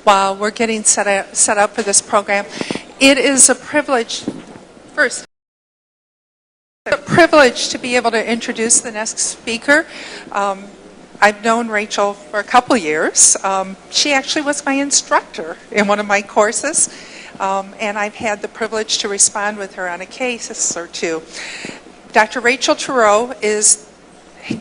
while we're getting set up for this program. It is a privilege, to be able to introduce the next speaker. I've known Rachel for a couple years. She actually was my instructor in one of my courses, and I've had the privilege to respond with her on a case or two. Dr. Rachel Touroo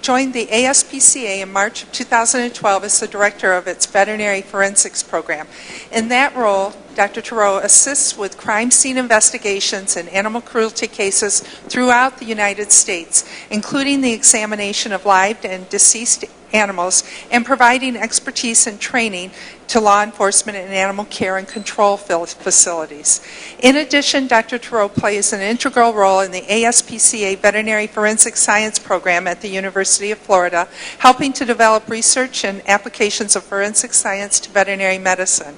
joined the ASPCA in March of 2012 as the director of its veterinary forensics program. In that role, Dr. Touroo assists with crime scene investigations and animal cruelty cases throughout the United States, including the examination of live and deceased animals and providing expertise and training to law enforcement and animal care and control facilities. In addition, Dr. Touroo plays an integral role in the ASPCA Veterinary Forensic Science Program at the University of Florida, helping to develop research and applications of forensic science to veterinary medicine.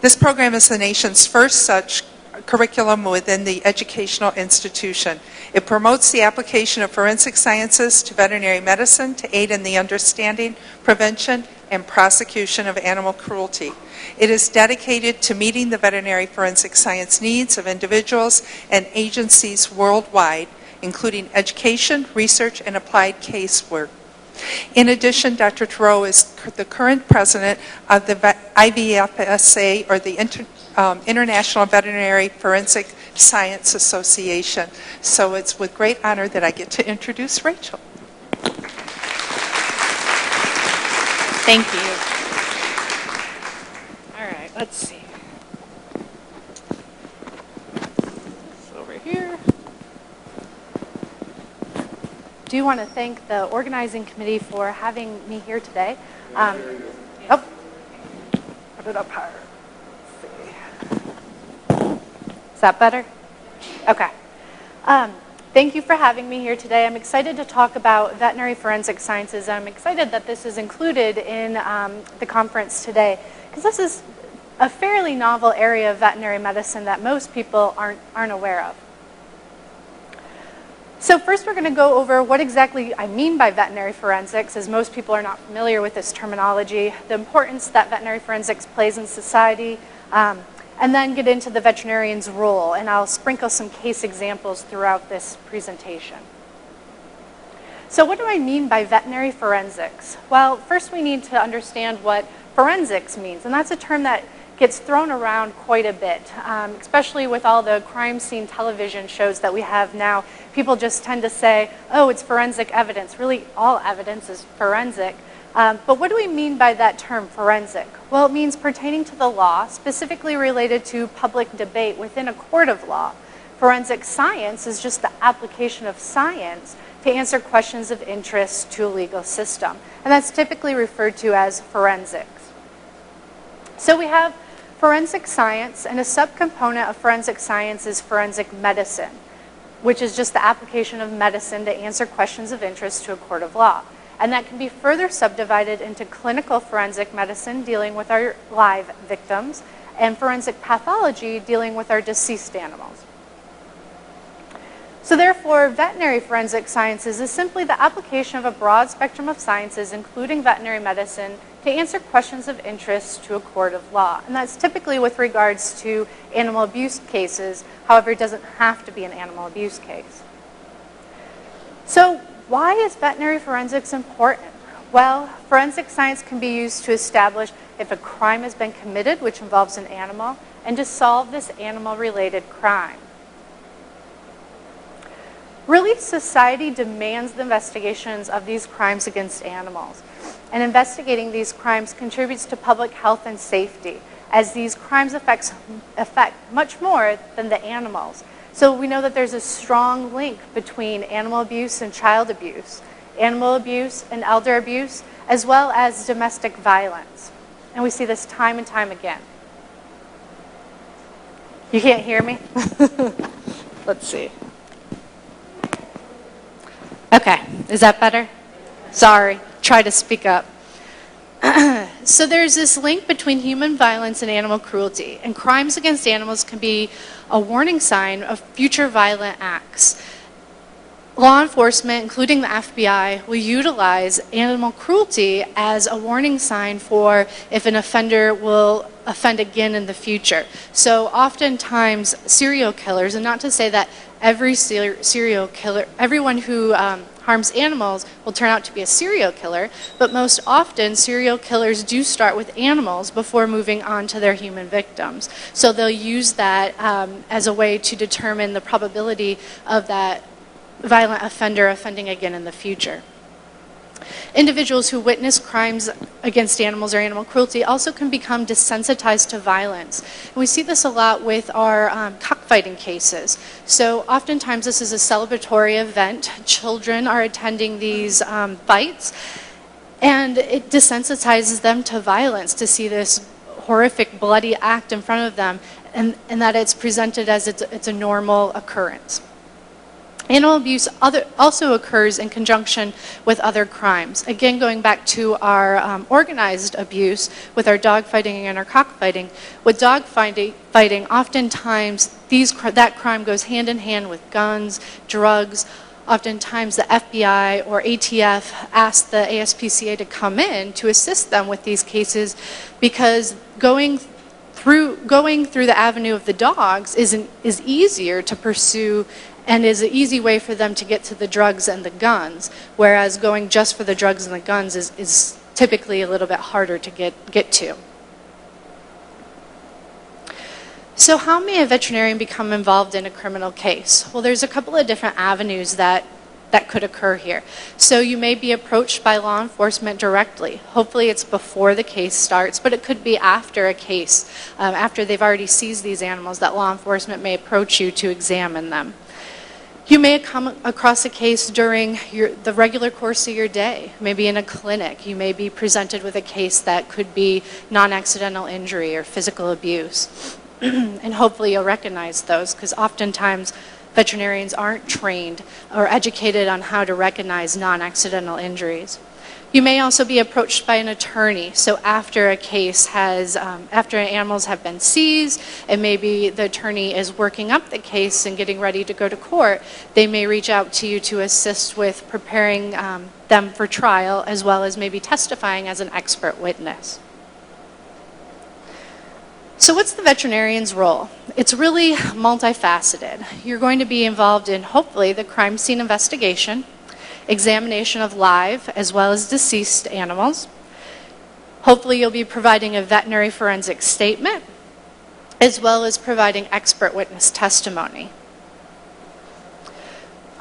This program is the nation's first such curriculum within the educational institution. It promotes the application of forensic sciences to veterinary medicine to aid in the understanding, prevention, and prosecution of animal cruelty. It is dedicated to meeting the veterinary forensic science needs of individuals and agencies worldwide, including education, research, and applied casework. In addition, Dr. Touroo is the current president of the IVFSA, or the International Veterinary Forensic Science Association. So it's with great honor that I get to introduce Rachel. Thank you. All right, let's see. It's over here. I do want to thank the organizing committee for having me here today. Put it up higher. Is that better? Okay. Thank you for having me here today. I'm excited to talk about veterinary forensic sciences. I'm excited that this is included in the conference today, because this is a fairly novel area of veterinary medicine that most people aren't aware of. So first we're going to go over what exactly I mean by veterinary forensics, as most people are not familiar with this terminology, the importance that veterinary forensics plays in society, and then get into the veterinarian's role, and I'll sprinkle some case examples throughout this presentation. So what do I mean by veterinary forensics? Well, first we need to understand what forensics means, and that's a term that gets thrown around quite a bit, especially with all the crime scene television shows that we have now. People just tend to say, oh, it's forensic evidence. Really, all evidence is forensic. But what do we mean by that term, forensic? Well, it means pertaining to the law, specifically related to public debate within a court of law. Forensic science is just the application of science to answer questions of interest to a legal system. And that's typically referred to as forensics. So we have forensic science, and a subcomponent of forensic science is forensic medicine, which is just the application of medicine to answer questions of interest to a court of law. And that can be further subdivided into clinical forensic medicine, dealing with our live victims, and forensic pathology, dealing with our deceased animals. So therefore, veterinary forensic sciences is simply the application of a broad spectrum of sciences, including veterinary medicine, to answer questions of interest to a court of law. And that's typically with regards to animal abuse cases. However, it doesn't have to be an animal abuse case. So why is veterinary forensics important? Well, forensic science can be used to establish if a crime has been committed, which involves an animal, and to solve this animal-related crime. Really, society demands the investigations of these crimes against animals. And investigating these crimes contributes to public health and safety, as these crimes affect much more than the animals. So we know that there's a strong link between animal abuse and child abuse, animal abuse and elder abuse, as well as domestic violence. And we see this time and time again. You can't hear me? Let's see. Okay, is that better? Sorry, try to speak up. So there's this link between human violence and animal cruelty, and crimes against animals can be a warning sign of future violent acts. law enforcement, including the FBI, will utilize animal cruelty as a warning sign for if an offender will offend again in the future. So oftentimes serial killers, and not to say that every serial killer, everyone who harms animals will turn out to be a serial killer, but most often serial killers do start with animals before moving on to their human victims. So they'll use that as a way to determine the probability of that violent offender offending again in the future. Individuals who witness crimes against animals or animal cruelty also can become desensitized to violence. And we see this a lot with our cockfighting cases. So oftentimes this is a celebratory event. Children are attending these fights, and it desensitizes them to violence to see this horrific bloody act in front of them, and that it's presented as it's a normal occurrence. Animal abuse also occurs in conjunction with other crimes. Again, going back to our organized abuse with our dog fighting and our cockfighting. With dog fighting, oftentimes that crime goes hand in hand with guns, drugs. Oftentimes the FBI or ATF ask the ASPCA to come in to assist them with these cases, because going through the avenue of the dogs is easier to pursue and is an easy way for them to get to the drugs and the guns, whereas going just for the drugs and the guns is typically a little bit harder to get to. So how may a veterinarian become involved in a criminal case? Well, there's a couple of different avenues that could occur here. So you may be approached by law enforcement directly. Hopefully it's before the case starts, but it could be after a case, after they've already seized these animals, that law enforcement may approach you to examine them. You may come across a case during the regular course of your day, maybe in a clinic. You may be presented with a case that could be non-accidental injury or physical abuse. And hopefully you'll recognize those, because oftentimes veterinarians aren't trained or educated on how to recognize non-accidental injuries. You may also be approached by an attorney. So after a case after animals have been seized, and maybe the attorney is working up the case and getting ready to go to court, they may reach out to you to assist with preparing them for trial, as well as maybe testifying as an expert witness. So what's the veterinarian's role? It's really multifaceted. You're going to be involved in, hopefully, the crime scene investigation, examination of live as well as deceased animals. Hopefully you'll be providing a veterinary forensic statement, as well as providing expert witness testimony.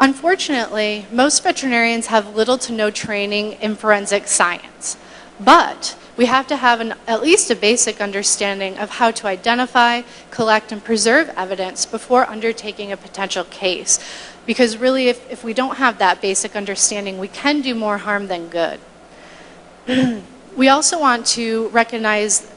Unfortunately, most veterinarians have little to no training in forensic science, but we have to have at least a basic understanding of how to identify, collect, and preserve evidence before undertaking a potential case. Because really, if we don't have that basic understanding, we can do more harm than good. We also want to recognize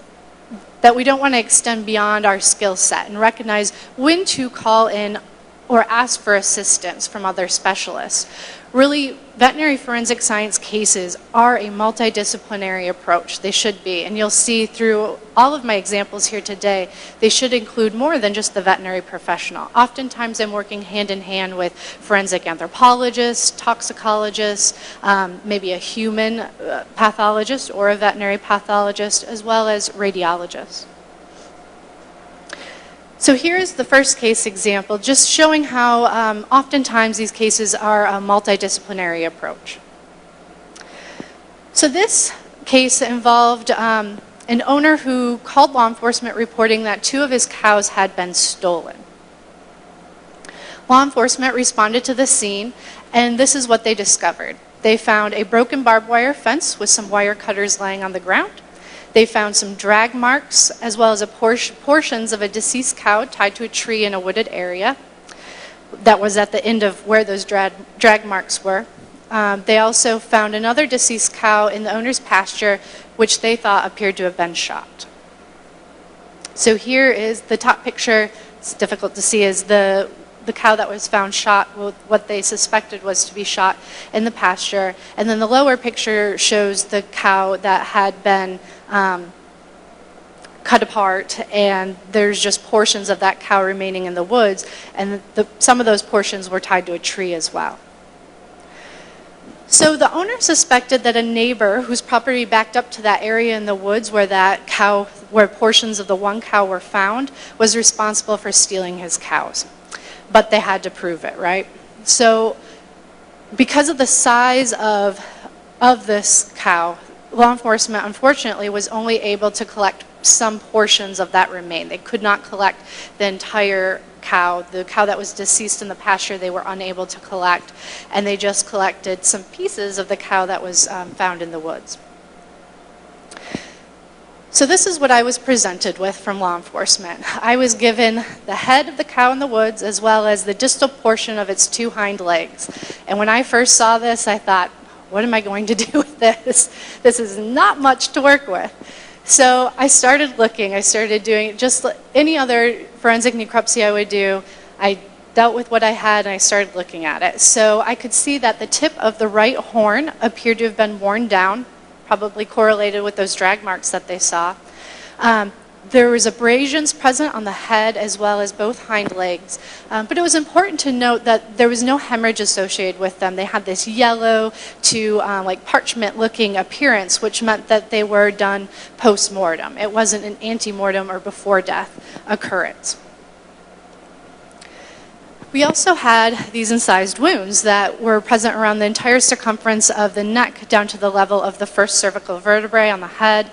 that we don't want to extend beyond our skill set, and recognize when to call in or ask for assistance from other specialists. Really, veterinary forensic science cases are a multidisciplinary approach. They should be. And you'll see through all of my examples here today, they should include more than just the veterinary professional. Oftentimes I'm working hand in hand with forensic anthropologists, toxicologists, maybe a human pathologist or a veterinary pathologist, as well as radiologists. So here's the first case example, just showing how oftentimes these cases are a multidisciplinary approach. So this case involved an owner who called law enforcement reporting that 2 of his cows had been stolen. Law enforcement responded to the scene, and this is what they discovered. They found a broken barbed wire fence with some wire cutters laying on the ground. They found some drag marks, as well as portions of a deceased cow tied to a tree in a wooded area. That was at the end of where those drag marks were. They also found another deceased cow in the owner's pasture, which they thought appeared to have been shot. So here is the top picture. It's difficult to see, is the cow that was found shot, what they suspected was to be shot in the pasture. And then the lower picture shows the cow that had been cut apart, and there's just portions of that cow remaining in the woods, and some of those portions were tied to a tree as well. So the owner suspected that a neighbor whose property backed up to that area in the woods where portions of the one cow were found was responsible for stealing his cows. But they had to prove it, right? So because of the size of this cow, law enforcement unfortunately was only able to collect some portions of that remain. They could not collect the entire cow. The cow that was deceased in the pasture they were unable to collect, and they just collected some pieces of the cow that was found in the woods. So this is what I was presented with from law enforcement. I was given the head of the cow in the woods as well as the distal portion of its 2 hind legs. And when I first saw this, I thought, what am I going to do with this? This is not much to work with. So I started looking. I started doing just any other forensic necropsy I would do. I dealt with what I had and I started looking at it. So I could see that the tip of the right horn appeared to have been worn down, probably correlated with those drag marks that they saw. There was abrasions present on the head as well as both hind legs. But it was important to note that there was no hemorrhage associated with them. They had this yellow to like parchment-looking appearance, which meant that they were done post-mortem. It wasn't an ante-mortem or before-death occurrence. We also had these incised wounds that were present around the entire circumference of the neck down to the level of the first cervical vertebrae on the head,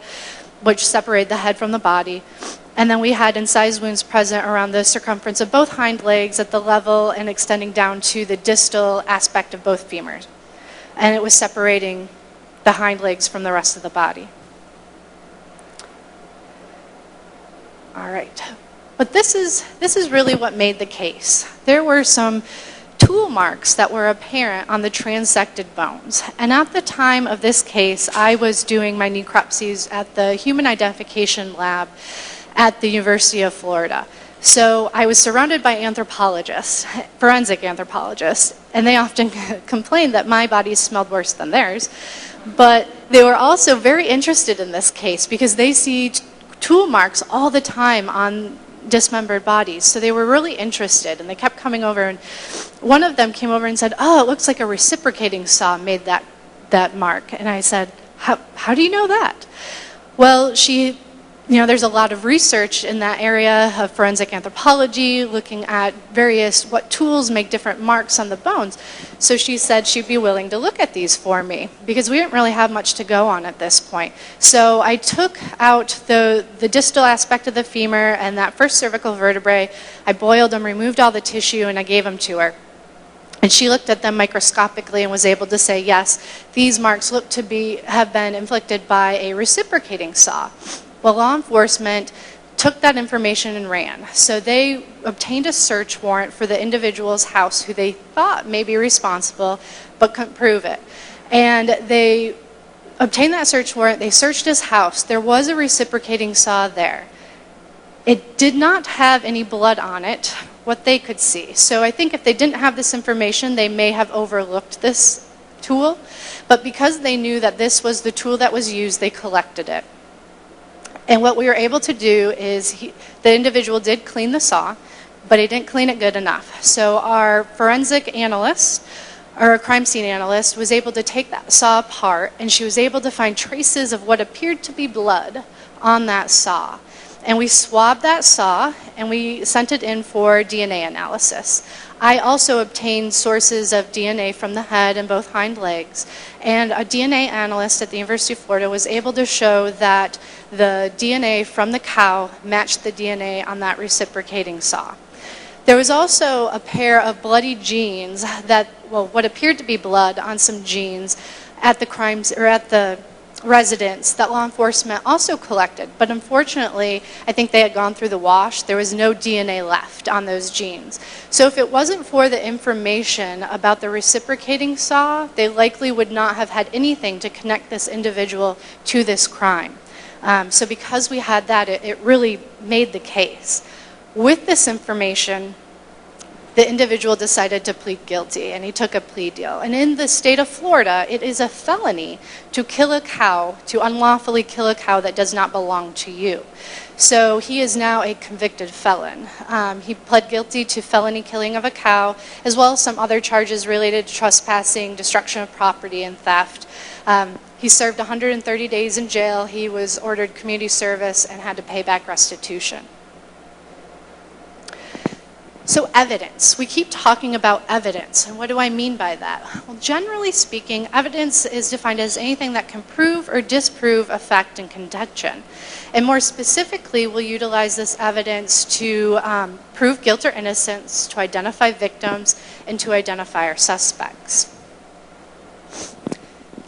which separated the head from the body. And then we had incised wounds present around the circumference of both hind legs at the level and extending down to the distal aspect of both femurs. And it was separating the hind legs from the rest of the body. All right. But this is really what made the case. There were some tool marks that were apparent on the transected bones. And at the time of this case, I was doing my necropsies at the Human Identification Lab at the University of Florida. So I was surrounded by anthropologists, forensic anthropologists, and they often complained that my body smelled worse than theirs. But they were also very interested in this case because they see tool marks all the time on dismembered bodies. So they were really interested, and they kept coming over, and one of them came over and said, "Oh, it looks like a reciprocating saw made that mark." And I said, how do you know that? Well, there's a lot of research in that area of forensic anthropology, looking at what tools make different marks on the bones. So she said she'd be willing to look at these for me because we didn't really have much to go on at this point. So I took out the distal aspect of the femur and that first cervical vertebrae. I boiled them, removed all the tissue, and I gave them to her. And she looked at them microscopically and was able to say, yes, these marks look to have been inflicted by a reciprocating saw. Well, law enforcement took that information and ran. So they obtained a search warrant for the individual's house who they thought may be responsible, but couldn't prove it. And they obtained that search warrant. They searched his house. There was a reciprocating saw there. It did not have any blood on it, what they could see. So I think if they didn't have this information, they may have overlooked this tool. But because they knew that this was the tool that was used, they collected it. And what we were able to do is the individual did clean the saw, but he didn't clean it good enough. So our forensic analyst, or a crime scene analyst, was able to take that saw apart, and she was able to find traces of what appeared to be blood on that saw. And we swabbed that saw, and we sent it in for DNA analysis. I also obtained sources of DNA from the head and both hind legs. And a DNA analyst at the University of Florida was able to show that the DNA from the cow matched the DNA on that reciprocating saw. There was also a pair of bloody jeans what appeared to be blood on some jeans at the residence that law enforcement also collected. But unfortunately, I think they had gone through the wash. There was no DNA left on those jeans. So if it wasn't for the information about the reciprocating saw, they likely would not have had anything to connect this individual to this crime. So because we had that, it really made the case. With this information, the individual decided to plead guilty, and he took a plea deal. And in the state of Florida, it is a felony to kill a cow, to unlawfully kill a cow that does not belong to you. So he is now a convicted felon. He pled guilty to felony killing of a cow, as well as some other charges related to trespassing, destruction of property, and theft. He served 130 days in jail. He was ordered community service and had to pay back restitution. So evidence. We keep talking about evidence, and what do I mean by that? Well, generally speaking, evidence is defined as anything that can prove or disprove a fact in contention. And more specifically, we'll utilize this evidence to prove guilt or innocence, to identify victims, and to identify our suspects.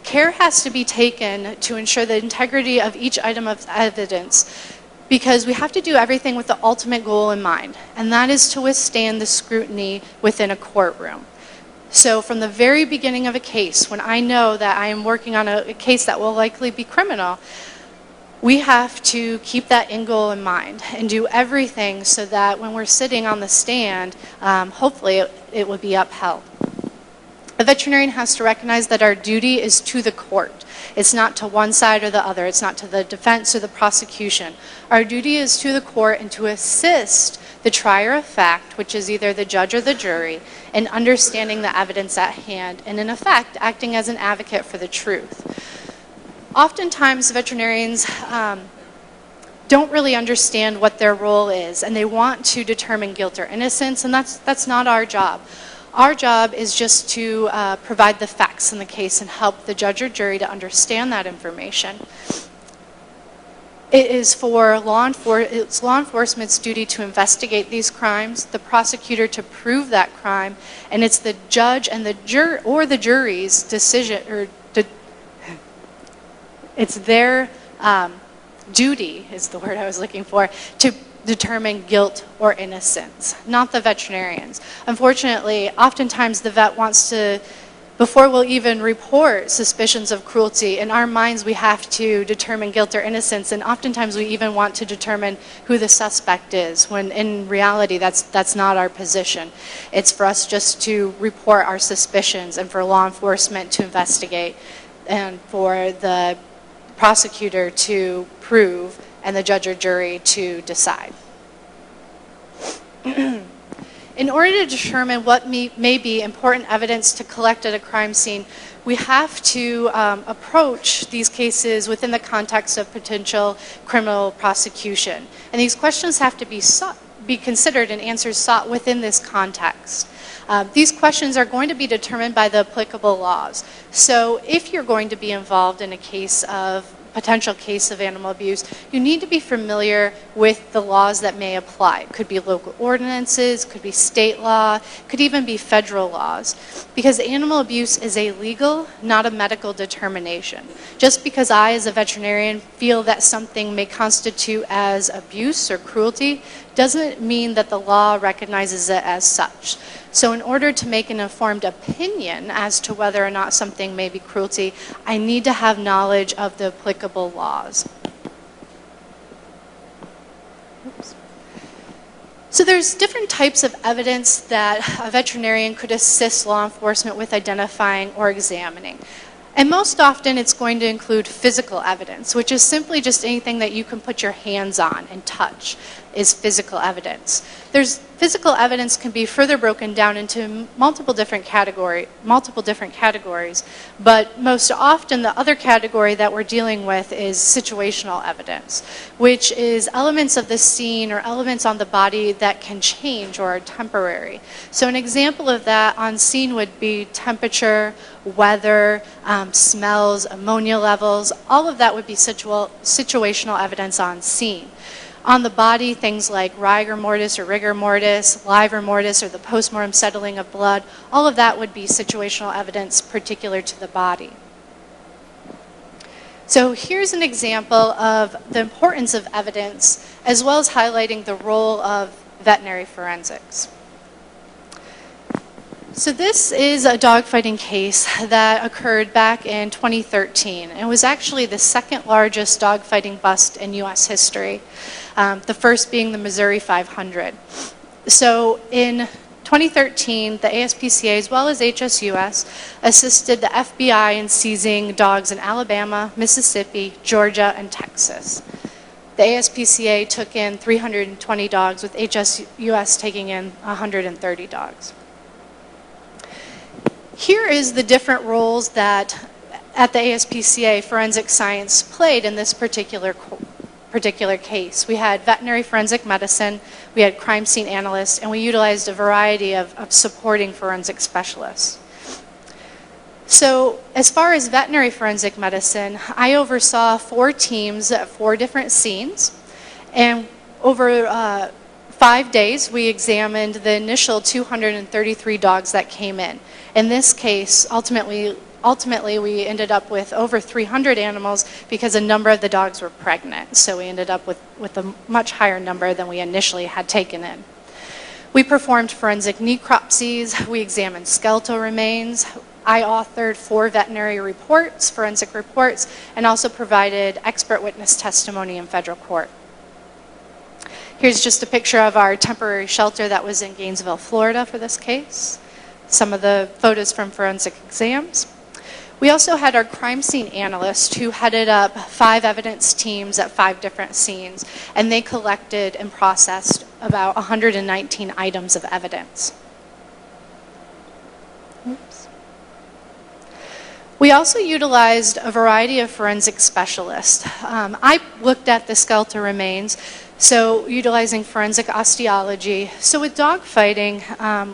Care has to be taken to ensure the integrity of each item of evidence, because we have to do everything with the ultimate goal in mind, and that is to withstand the scrutiny within a courtroom. So from the very beginning of a case, when I know that I am working on a case that will likely be criminal, we have to keep that end goal in mind and do everything so that when we're sitting on the stand, hopefully it will be upheld. A veterinarian has to recognize that our duty is to the court. It's not to one side or the other. It's not to the defense or the prosecution. Our duty is to the court and to assist the trier of fact, which is either the judge or the jury, in understanding the evidence at hand and, in effect, acting as an advocate for the truth. Oftentimes, veterinarians don't really understand what their role is, and they want to determine guilt or innocence, and that's not our job. Our job is just to provide the facts in the case and help the judge or jury to understand that information. It is for law enforcement's duty to investigate these crimes, the prosecutor to prove that crime, and it's the judge and the jury's decision, it's their duty, is the word I was looking for, to determine guilt or innocence, not the veterinarians. Unfortunately, oftentimes the vet wants to, before we'll even report suspicions of cruelty, in our minds we have to determine guilt or innocence, and oftentimes we even want to determine who the suspect is, when in reality that's not our position. It's for us just to report our suspicions and for law enforcement to investigate and for the prosecutor to prove and the judge or jury to decide. In order to determine what may be important evidence to collect at a crime scene, we have to approach these cases within the context of potential criminal prosecution. And these questions have to be considered and answers sought within this context. These questions are going to be determined by the applicable laws. So if you're going to be involved in a potential case of animal abuse, you need to be familiar with the laws that may apply. It could be local ordinances, could be state law, could even be federal laws, because animal abuse is a legal, not a medical determination. Just because I, as a veterinarian, feel that something may constitute as abuse or cruelty doesn't mean that the law recognizes it as such. So in order to make an informed opinion as to whether or not something may be cruelty, I need to have knowledge of the applicable laws. Oops. So there's different types of evidence that a veterinarian could assist law enforcement with identifying or examining. And most often it's going to include physical evidence, which is simply just anything that you can put your hands on and touch is physical evidence. Physical evidence can be further broken down into multiple different categories, but most often the other category that we're dealing with is situational evidence, which is elements of the scene or elements on the body that can change or are temporary. So an example of that on scene would be temperature, weather, smells, ammonia levels. All of that would be situational evidence on scene. On the body, things like rigor mortis or livor mortis, or the postmortem settling of blood, all of that would be situational evidence particular to the body. So here's an example of the importance of evidence, as well as highlighting the role of veterinary forensics. So this is a dogfighting case that occurred back in 2013. It was actually the second largest dogfighting bust in U.S. history, the first being the Missouri 500. So in 2013, the ASPCA as well as HSUS assisted the FBI in seizing dogs in Alabama, Mississippi, Georgia, and Texas. The ASPCA took in 320 dogs, with HSUS taking in 130 dogs. Here is the different roles that at the ASPCA forensic science played in this particular case. We had veterinary forensic medicine, we had crime scene analysts, and we utilized a variety of supporting forensic specialists. So as far as veterinary forensic medicine, I oversaw 4 teams at 4 different scenes, and over 5 days we examined the initial 233 dogs that came in. In this case, ultimately we ended up with over 300 animals because a number of the dogs were pregnant, so we ended up with a much higher number than we initially had taken in. We performed forensic necropsies, we examined skeletal remains, I authored 4 veterinary reports, forensic reports, and also provided expert witness testimony in federal court. Here's just a picture of our temporary shelter that was in Gainesville, Florida for this case. Some of the photos from forensic exams. We also had our crime scene analyst who headed up 5 evidence teams at 5 different scenes, and they collected and processed about 119 items of evidence. Oops. We also utilized a variety of forensic specialists. I looked at the skeletal remains, so utilizing forensic osteology. So with dog fighting,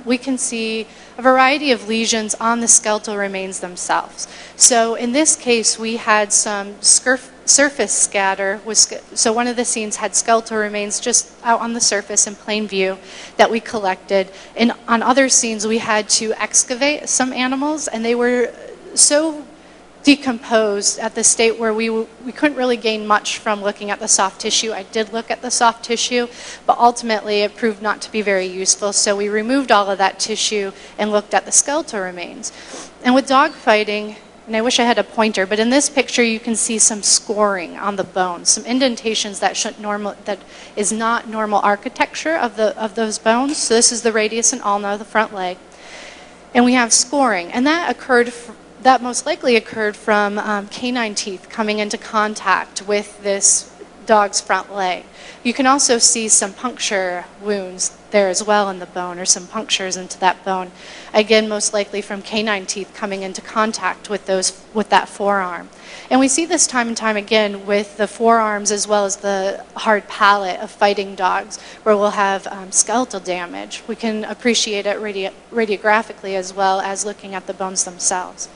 we can see a variety of lesions on the skeletal remains themselves. So in this case, we had some surface scatter. So one of the scenes had skeletal remains just out on the surface in plain view that we collected. And on other scenes, we had to excavate some animals, and they were so decomposed at the state where we couldn't really gain much from looking at the soft tissue. I did look at the soft tissue, but ultimately it proved not to be very useful, so we removed all of that tissue and looked at the skeletal remains. And with dog fighting, and I wish I had a pointer, but in this picture you can see some scoring on the bones, some indentations that is not normal architecture of those bones. So this is the radius and ulna, the front leg. And we have scoring, and that most likely occurred from canine teeth coming into contact with this dog's front leg. You can also see some puncture wounds there as well in the bone, or some punctures into that bone. Again, most likely from canine teeth coming into contact with that forearm. And we see this time and time again with the forearms as well as the hard palate of fighting dogs, where we'll have skeletal damage. We can appreciate it radiographically as well as looking at the bones themselves.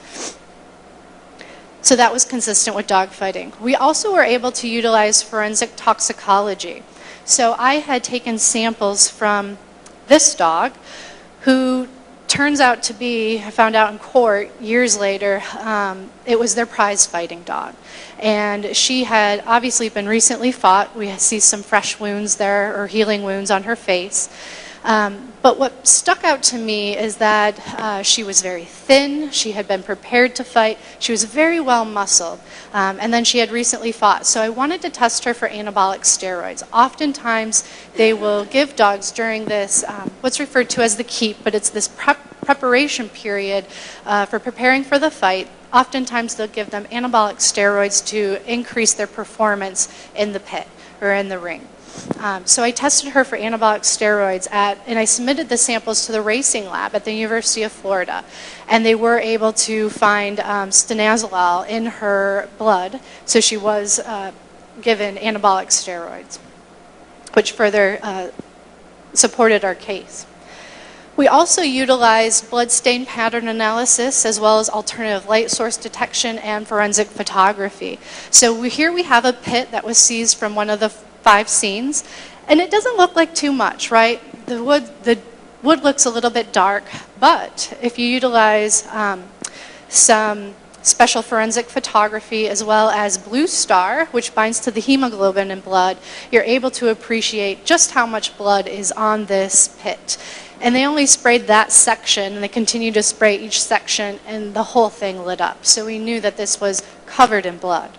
So that was consistent with dog fighting. We also were able to utilize forensic toxicology. So I had taken samples from this dog, who turns out to be, I found out in court years later, it was their prize fighting dog. And she had obviously been recently fought. We see some fresh wounds there, or healing wounds on her face. But what stuck out to me is that she was very thin, she had been prepared to fight, she was very well muscled, and then she had recently fought. So I wanted to test her for anabolic steroids. Oftentimes they will give dogs during this, what's referred to as the keep, but it's this preparation period for preparing for the fight. Oftentimes they'll give them anabolic steroids to increase their performance in the pit or in the ring. So I tested her for anabolic steroids and I submitted the samples to the racing lab at the University of Florida. And they were able to find stanozolol in her blood, so she was given anabolic steroids, which further supported our case. We also utilized blood stain pattern analysis, as well as alternative light source detection and forensic photography. So here we have a pit that was seized from one of the 5 scenes, and it doesn't look like too much, right? The wood looks a little bit dark, but if you utilize some special forensic photography as well as blue star, which binds to the hemoglobin in blood, you're able to appreciate just how much blood is on this pit. And they only sprayed that section, and they continued to spray each section, and the whole thing lit up. So we knew that this was covered in blood.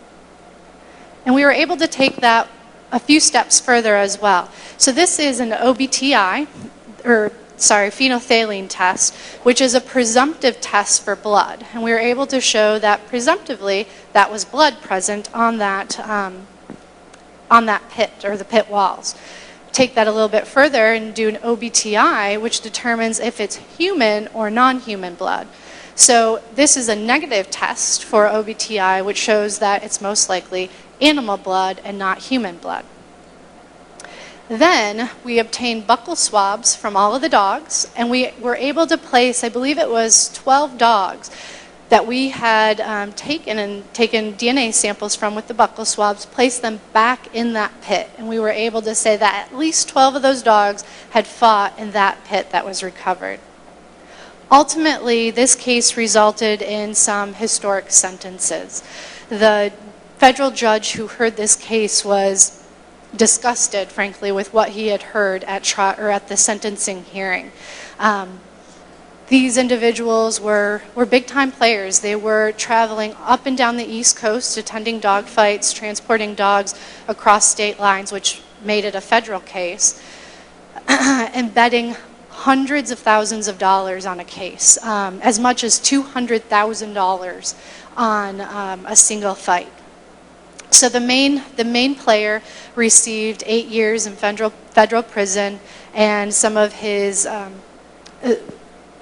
And we were able to take that a few steps further as well. So this is an OBTI, or phenolphthalein test, which is a presumptive test for blood. And we were able to show that presumptively that was blood present on that pit or the pit walls. Take that a little bit further and do an OBTI, which determines if it's human or non-human blood. So this is a negative test for OBTI, which shows that it's most likely animal blood and not human blood. Then we obtained buccal swabs from all of the dogs, and we were able to place, I believe it was 12 dogs that we had taken DNA samples from with the buccal swabs, placed them back in that pit. And we were able to say that at least 12 of those dogs had fought in that pit that was recovered. Ultimately, this case resulted in some historic sentences. The federal judge who heard this case was disgusted, frankly, with what he had heard at the sentencing hearing. These individuals were big-time players. They were traveling up and down the East Coast, attending dog fights, transporting dogs across state lines, which made it a federal case, and betting hundreds of thousands of dollars on a case, as much as $200,000 on a single fight. So the main player received 8 years in federal prison, and some of his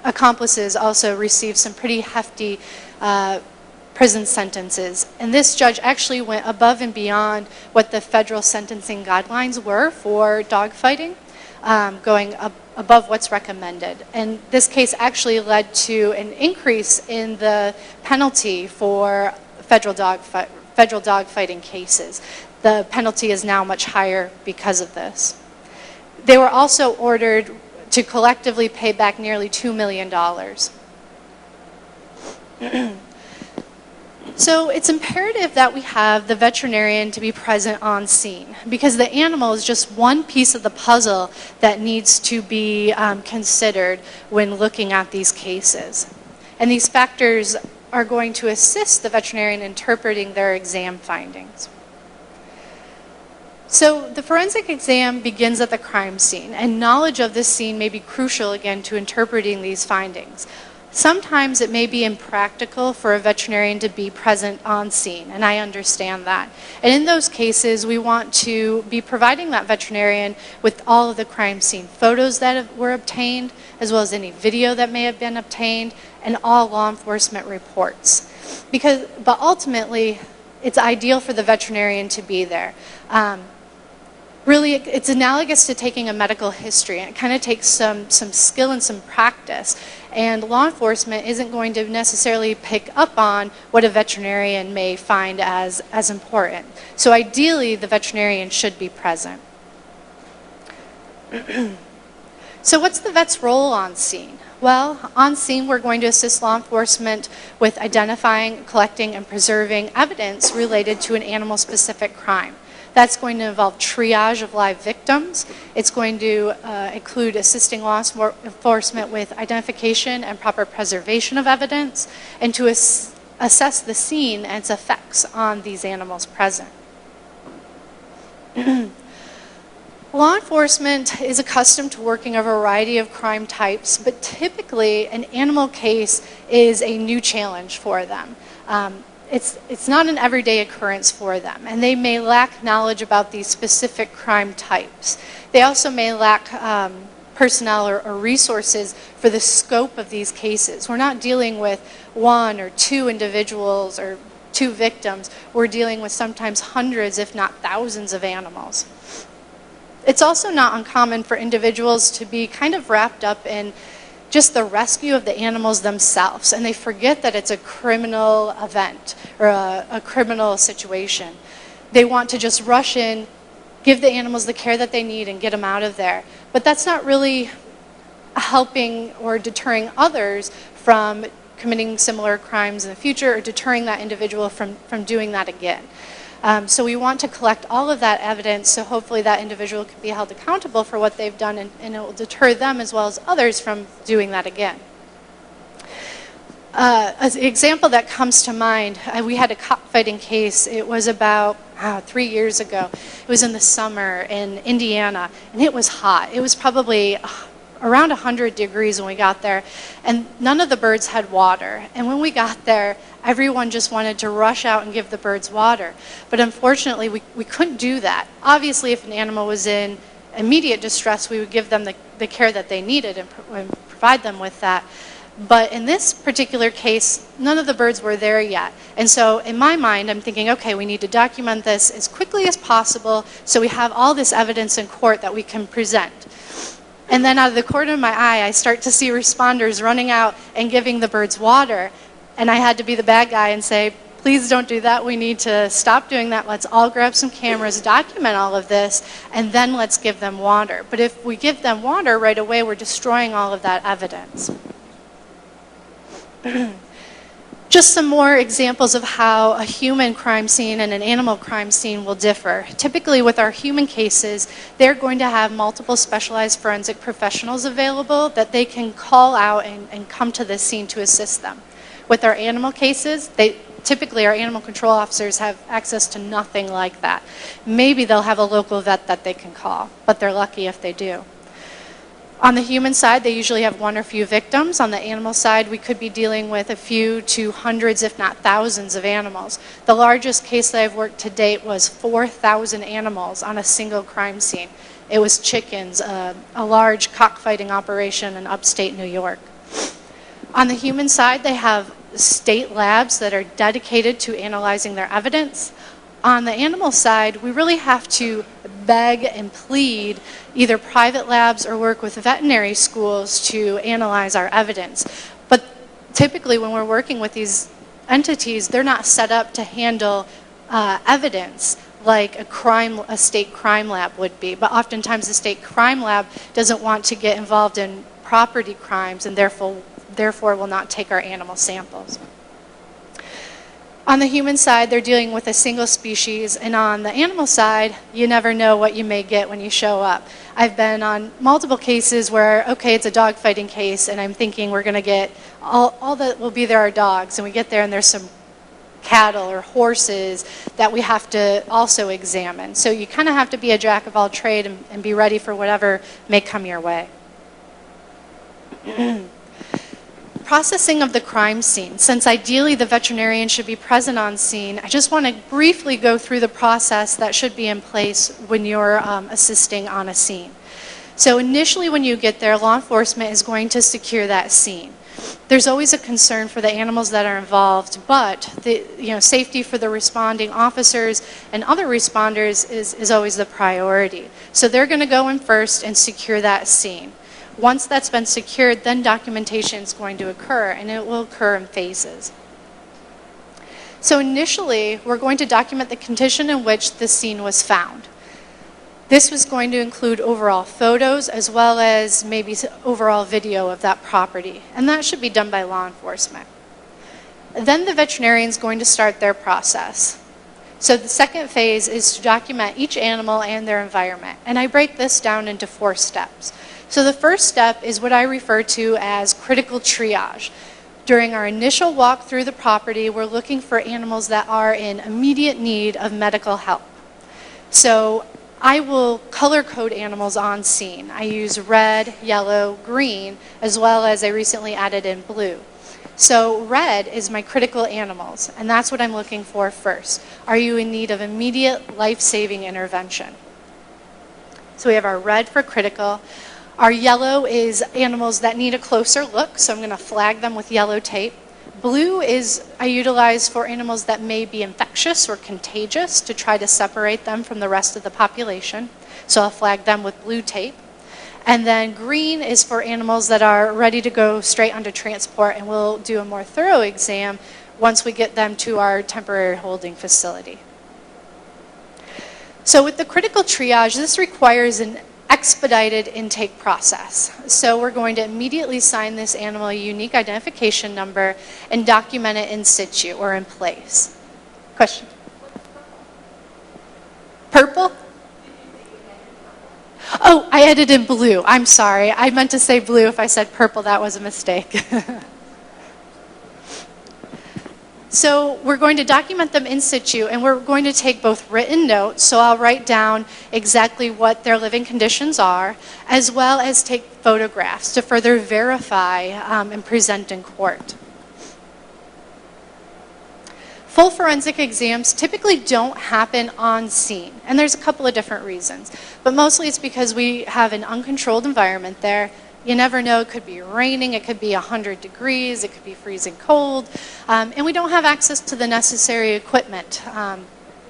accomplices also received some pretty hefty prison sentences. And this judge actually went above and beyond what the federal sentencing guidelines were for dogfighting, going above what's recommended. And this case actually led to an increase in the penalty for federal dogfighting cases. The penalty is now much higher because of this. They were also ordered to collectively pay back nearly $2 million. So it's imperative that we have the veterinarian to be present on scene, because the animal is just one piece of the puzzle that needs to be considered when looking at these cases. And these factors are going to assist the veterinarian in interpreting their exam findings. So the forensic exam begins at the crime scene, and knowledge of this scene may be crucial, again, to interpreting these findings. Sometimes it may be impractical for a veterinarian to be present on scene, and I understand that. And in those cases, we want to be providing that veterinarian with all of the crime scene photos that were obtained, as well as any video that may have been obtained, and all law enforcement reports. But ultimately, it's ideal for the veterinarian to be there. Really, it's analogous to taking a medical history, and it kind of takes some skill and some practice. And law enforcement isn't going to necessarily pick up on what a veterinarian may find as important. So ideally, the veterinarian should be present. So what's the vet's role on scene? Well, on scene, we're going to assist law enforcement with identifying, collecting, and preserving evidence related to an animal-specific crime. That's going to involve triage of live victims. It's going to include assisting law enforcement with identification and proper preservation of evidence, and to assess the scene and its effects on these animals present. Law enforcement is accustomed to working a variety of crime types, but typically an animal case is a new challenge for them. It's not an everyday occurrence for them, and they may lack knowledge about these specific crime types. They also may lack personnel or resources for the scope of these cases. We're not dealing with one or two individuals or two victims. We're dealing with sometimes hundreds, if not thousands, of animals. It's also not uncommon for individuals to be kind of wrapped up in just the rescue of the animals themselves, and they forget that it's a criminal event or a criminal situation. They want to just rush in, give the animals the care that they need, and get them out of there. But that's not really helping or deterring others from committing similar crimes in the future, or deterring that individual from doing that again. So we want to collect all of that evidence, so hopefully that individual can be held accountable for what they've done, and it will deter them as well as others from doing that again. An example that comes to mind, we had a cockfighting case. It was about 3 years ago. It was in the summer in Indiana, and it was hot. It was probably around 100 degrees when we got there, and none of the birds had water. And when we got there, everyone just wanted to rush out and give the birds water. But unfortunately, we couldn't do that. Obviously, if an animal was in immediate distress, we would give them the care that they needed and provide them with that. But in this particular case, none of the birds were there yet. And so in my mind, I'm thinking, okay, we need to document this as quickly as possible so we have all this evidence in court that we can present. And then out of the corner of my eye, I start to see responders running out and giving the birds water. And I had to be the bad guy and say, please don't do that. We need to stop doing that. Let's all grab some cameras, document all of this, and then let's give them water. But if we give them water right away, we're destroying all of that evidence. Just some more examples of how a human crime scene and an animal crime scene will differ. Typically with our human cases, they're going to have multiple specialized forensic professionals available that they can call out and come to the scene to assist them. With our animal cases, typically our animal control officers have access to nothing like that. Maybe they'll have a local vet that they can call, but they're lucky if they do. On the human side, they usually have one or few victims. On the animal side, we could be dealing with a few to hundreds, if not thousands of animals. The largest case that I've worked to date was 4,000 animals on a single crime scene. It was chickens, a large cockfighting operation in upstate New York. On the human side, they have state labs that are dedicated to analyzing their evidence. On the animal side, we really have to beg and plead either private labs or work with veterinary schools to analyze our evidence. But typically when we're working with these entities, they're not set up to handle evidence like a state crime lab would be. But oftentimes the state crime lab doesn't want to get involved in property crimes and therefore will not take our animal samples. On the human side, they're dealing with a single species, and on the animal side, you never know what you may get when you show up. I've been on multiple cases where, okay, it's a dog fighting case, and I'm thinking we're going to get, all that will be there are dogs, and we get there and there's some cattle or horses that we have to also examine. So you kind of have to be a jack of all trades and be ready for whatever may come your way. Processing of the crime scene. Since ideally the veterinarian should be present on scene, I just want to briefly go through the process that should be in place when you're assisting on a scene. So initially when you get there, law enforcement is going to secure that scene. There's always a concern for the animals that are involved, but safety for the responding officers and other responders is always the priority. So they're going to go in first and secure that scene. Once that's been secured, then documentation is going to occur, and it will occur in phases. So initially, we're going to document the condition in which the scene was found. This was going to include overall photos as well as maybe overall video of that property, and that should be done by law enforcement. Then the veterinarian is going to start their process. So the second phase is to document each animal and their environment, and I break this down into 4 steps. So the first step is what I refer to as critical triage. During our initial walk through the property, we're looking for animals that are in immediate need of medical help. So I will color code animals on scene. I use red, yellow, green, as well as I recently added in blue. So red is my critical animals, and that's what I'm looking for first. Are you in need of immediate life-saving intervention? So we have our red for critical. Our yellow is animals that need a closer look, so I'm going to flag them with yellow tape. Blue is I utilize for animals that may be infectious or contagious to try to separate them from the rest of the population, so I'll flag them with blue tape. And then green is for animals that are ready to go straight onto transport, and we'll do a more thorough exam once we get them to our temporary holding facility. So with the critical triage, this requires an expedited intake process. So we're going to immediately assign this animal a unique identification number and document it in situ or in place. Question? Purple? Oh, I added in blue. I'm sorry. I meant to say blue. If I said purple, that was a mistake. So we're going to document them in situ, and we're going to take both written notes, so I'll write down exactly what their living conditions are, as well as take photographs to further verify and present in court. Full forensic exams typically don't happen on scene, and there's a couple of different reasons. But mostly it's because we have an uncontrolled environment there. You never know, it could be raining, it could be 100 degrees, it could be freezing cold, and we don't have access to the necessary equipment.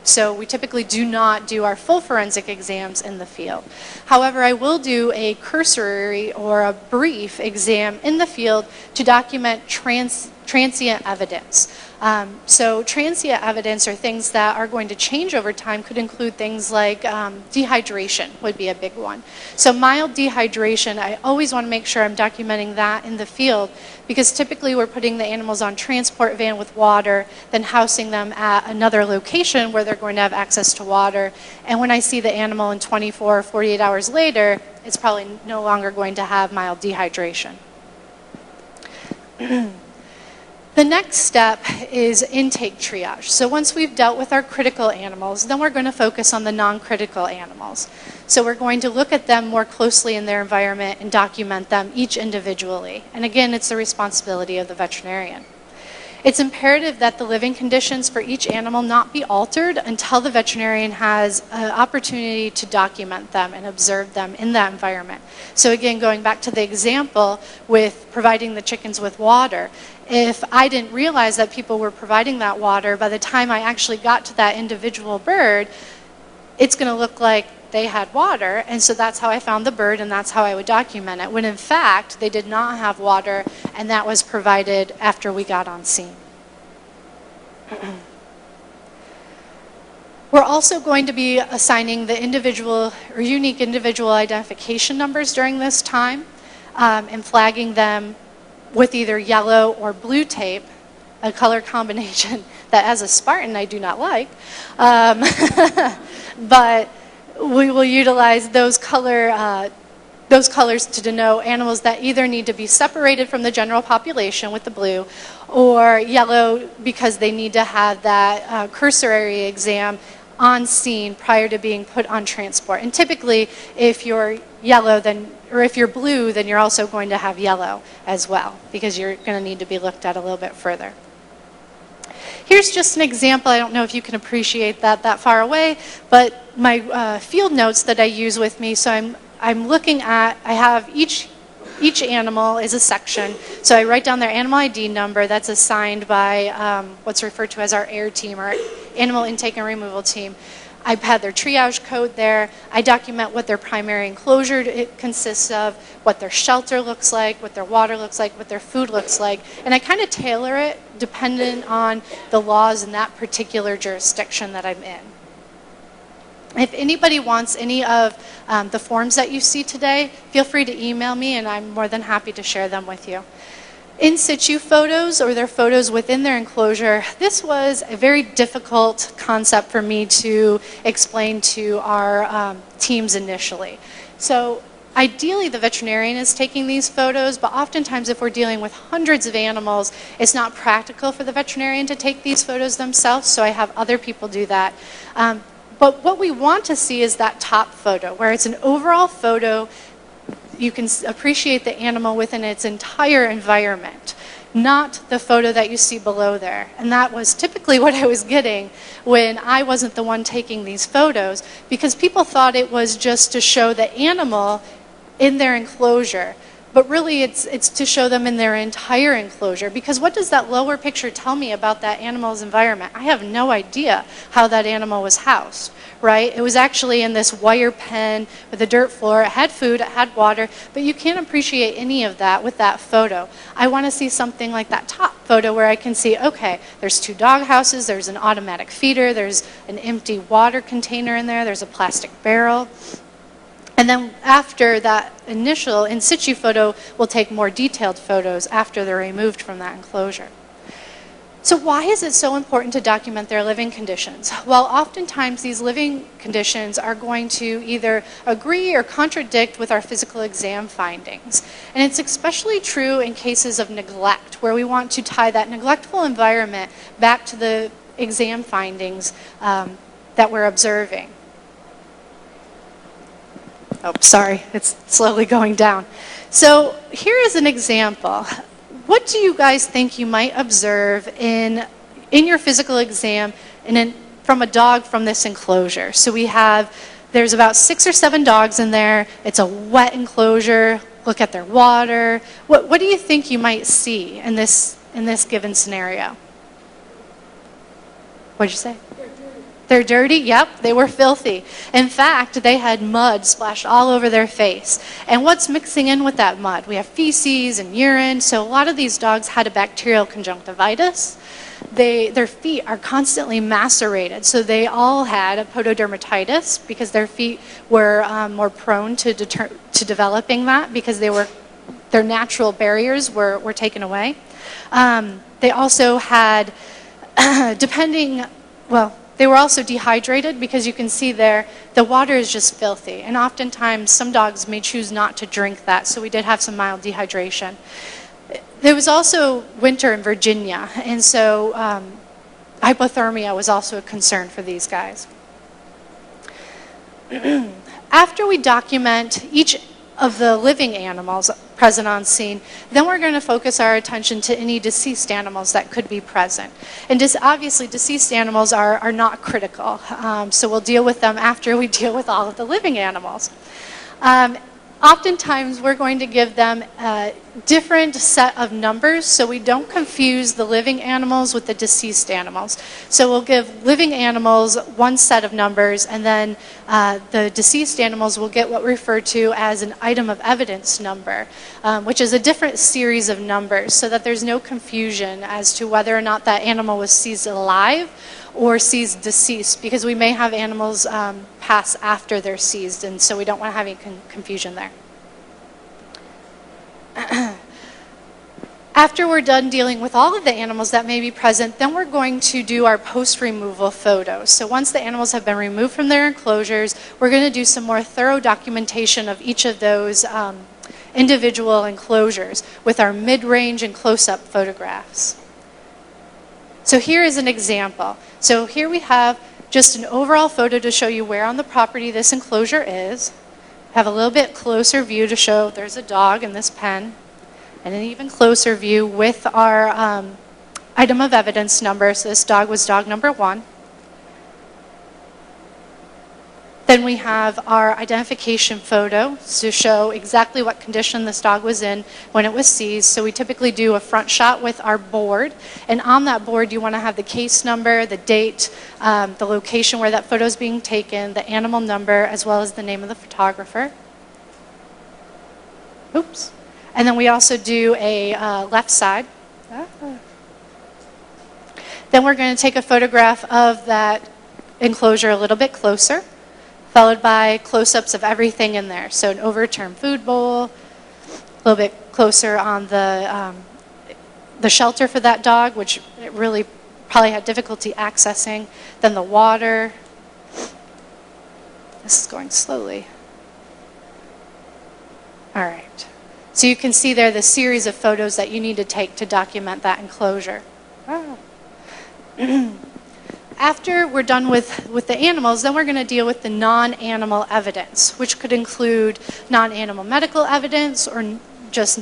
So we typically do not do our full forensic exams in the field. However, I will do a cursory or a brief exam in the field to document transient evidence. So transient evidence, or things that are going to change over time, could include things like dehydration would be a big one. So mild dehydration, I always want to make sure I'm documenting that in the field, because typically we're putting the animals on transport van with water, then housing them at another location where they're going to have access to water. And when I see the animal in 24 or 48 hours later, it's probably no longer going to have mild dehydration. The next step is intake triage. So once we've dealt with our critical animals, then we're going to focus on the non-critical animals. So we're going to look at them more closely in their environment and document them each individually. And again, it's the responsibility of the veterinarian. It's imperative that the living conditions for each animal not be altered until the veterinarian has an opportunity to document them and observe them in that environment. So again, going back to the example with providing the chickens with water, if I didn't realize that people were providing that water, by the time I actually got to that individual bird, it's going to look like they had water, and so that's how I found the bird, and that's how I would document it, when in fact they did not have water, and that was provided after we got on scene. We're also going to be assigning the individual or unique individual identification numbers during this time, and flagging them with either yellow or blue tape, a color combination that as a Spartan I do not like, but we will utilize those colors to denote animals that either need to be separated from the general population with the blue, or yellow because they need to have that cursory exam on scene prior to being put on transport. And typically, if you're yellow, or if you're blue, then you're also going to have yellow as well, because you're going to need to be looked at a little bit further. Here's just an example. I don't know if you can appreciate that far away, but my field notes that I use with me. So I'm looking at, I have each animal is a section. So I write down their animal ID number that's assigned by what's referred to as our AIR team, or Animal Intake and Removal team. I've had their triage code there. I document what their primary enclosure it consists of, what their shelter looks like, what their water looks like, what their food looks like. And I kind of tailor it dependent on the laws in that particular jurisdiction that I'm in. If anybody wants any of the forms that you see today, feel free to email me, and I'm more than happy to share them with you. In situ photos, or their photos within their enclosure, this was a very difficult concept for me to explain to our teams initially. So ideally the veterinarian is taking these photos, but oftentimes if we're dealing with hundreds of animals, it's not practical for the veterinarian to take these photos themselves, so I have other people do that. But what we want to see is that top photo, where it's an overall photo. You can appreciate the animal within its entire environment, not the photo that you see below there. And that was typically what I was getting when I wasn't the one taking these photos, because people thought it was just to show the animal in their enclosure. But really it's to show them in their entire enclosure, because what does that lower picture tell me about that animal's environment? I have no idea how that animal was housed, right? It was actually in this wire pen with a dirt floor. It had food, it had water, but you can't appreciate any of that with that photo. I want to see something like that top photo where I can see, okay, there's 2 dog houses, there's an automatic feeder, there's an empty water container in there, there's a plastic barrel. And then after that initial in situ photo, we'll take more detailed photos after they're removed from that enclosure. So why is it so important to document their living conditions? Well, oftentimes these living conditions are going to either agree or contradict with our physical exam findings. And it's especially true in cases of neglect, where we want to tie that neglectful environment back to the exam findings that we're observing. Oh, sorry, it's slowly going down. So here is an example. What do you guys think you might observe in your physical exam from a dog from this enclosure? So there's about 6 or 7 dogs in there. It's a wet enclosure. Look at their water. What do you think you might see in this given scenario? What'd you say? They're dirty? Yep, they were filthy. In fact, they had mud splashed all over their face. And what's mixing in with that mud? We have feces and urine, so a lot of these dogs had a bacterial conjunctivitis. Their feet are constantly macerated, so they all had a pododermatitis because their feet were more prone to developing that because their natural barriers were taken away. They also had, they were also dehydrated because you can see there the water is just filthy. And oftentimes some dogs may choose not to drink that, so we did have some mild dehydration. There was also winter in Virginia, and so hypothermia was also a concern for these guys. After we document each of the living animals present on scene, then we're going to focus our attention to any deceased animals that could be present. And obviously deceased animals are not critical, so we'll deal with them after we deal with all of the living animals. Oftentimes we're going to give them a different set of numbers so we don't confuse the living animals with the deceased animals. So we'll give living animals one set of numbers, and then the deceased animals will get what we refer to as an item of evidence number, which is a different series of numbers so that there's no confusion as to whether or not that animal was seized alive or seized deceased, because we may have animals pass after they're seized, and so we don't want to have any confusion there. After we're done dealing with all of the animals that may be present, then we're going to do our post-removal photos. So once the animals have been removed from their enclosures, we're going to do some more thorough documentation of each of those individual enclosures with our mid-range and close-up photographs. So here is an example. So here we have just an overall photo to show you where on the property this enclosure is. Have a little bit closer view to show there's a dog in this pen. And an even closer view with our item of evidence number. So this dog was dog number 1. Then we have our identification photo to show exactly what condition this dog was in when it was seized. So we typically do a front shot with our board. And on that board, you want to have the case number, the date, the location where that photo is being taken, the animal number, as well as the name of the photographer. Oops. And then we also do a left side. Then we're going to take a photograph of that enclosure a little bit closer, followed by close-ups of everything in there. So an overturned food bowl, a little bit closer on the shelter for that dog, which it really probably had difficulty accessing, then the water. This is going slowly. All right. So you can see there the series of photos that you need to take to document that enclosure. After we're done with the animals, then we're going to deal with the non-animal evidence, which could include non-animal medical evidence or just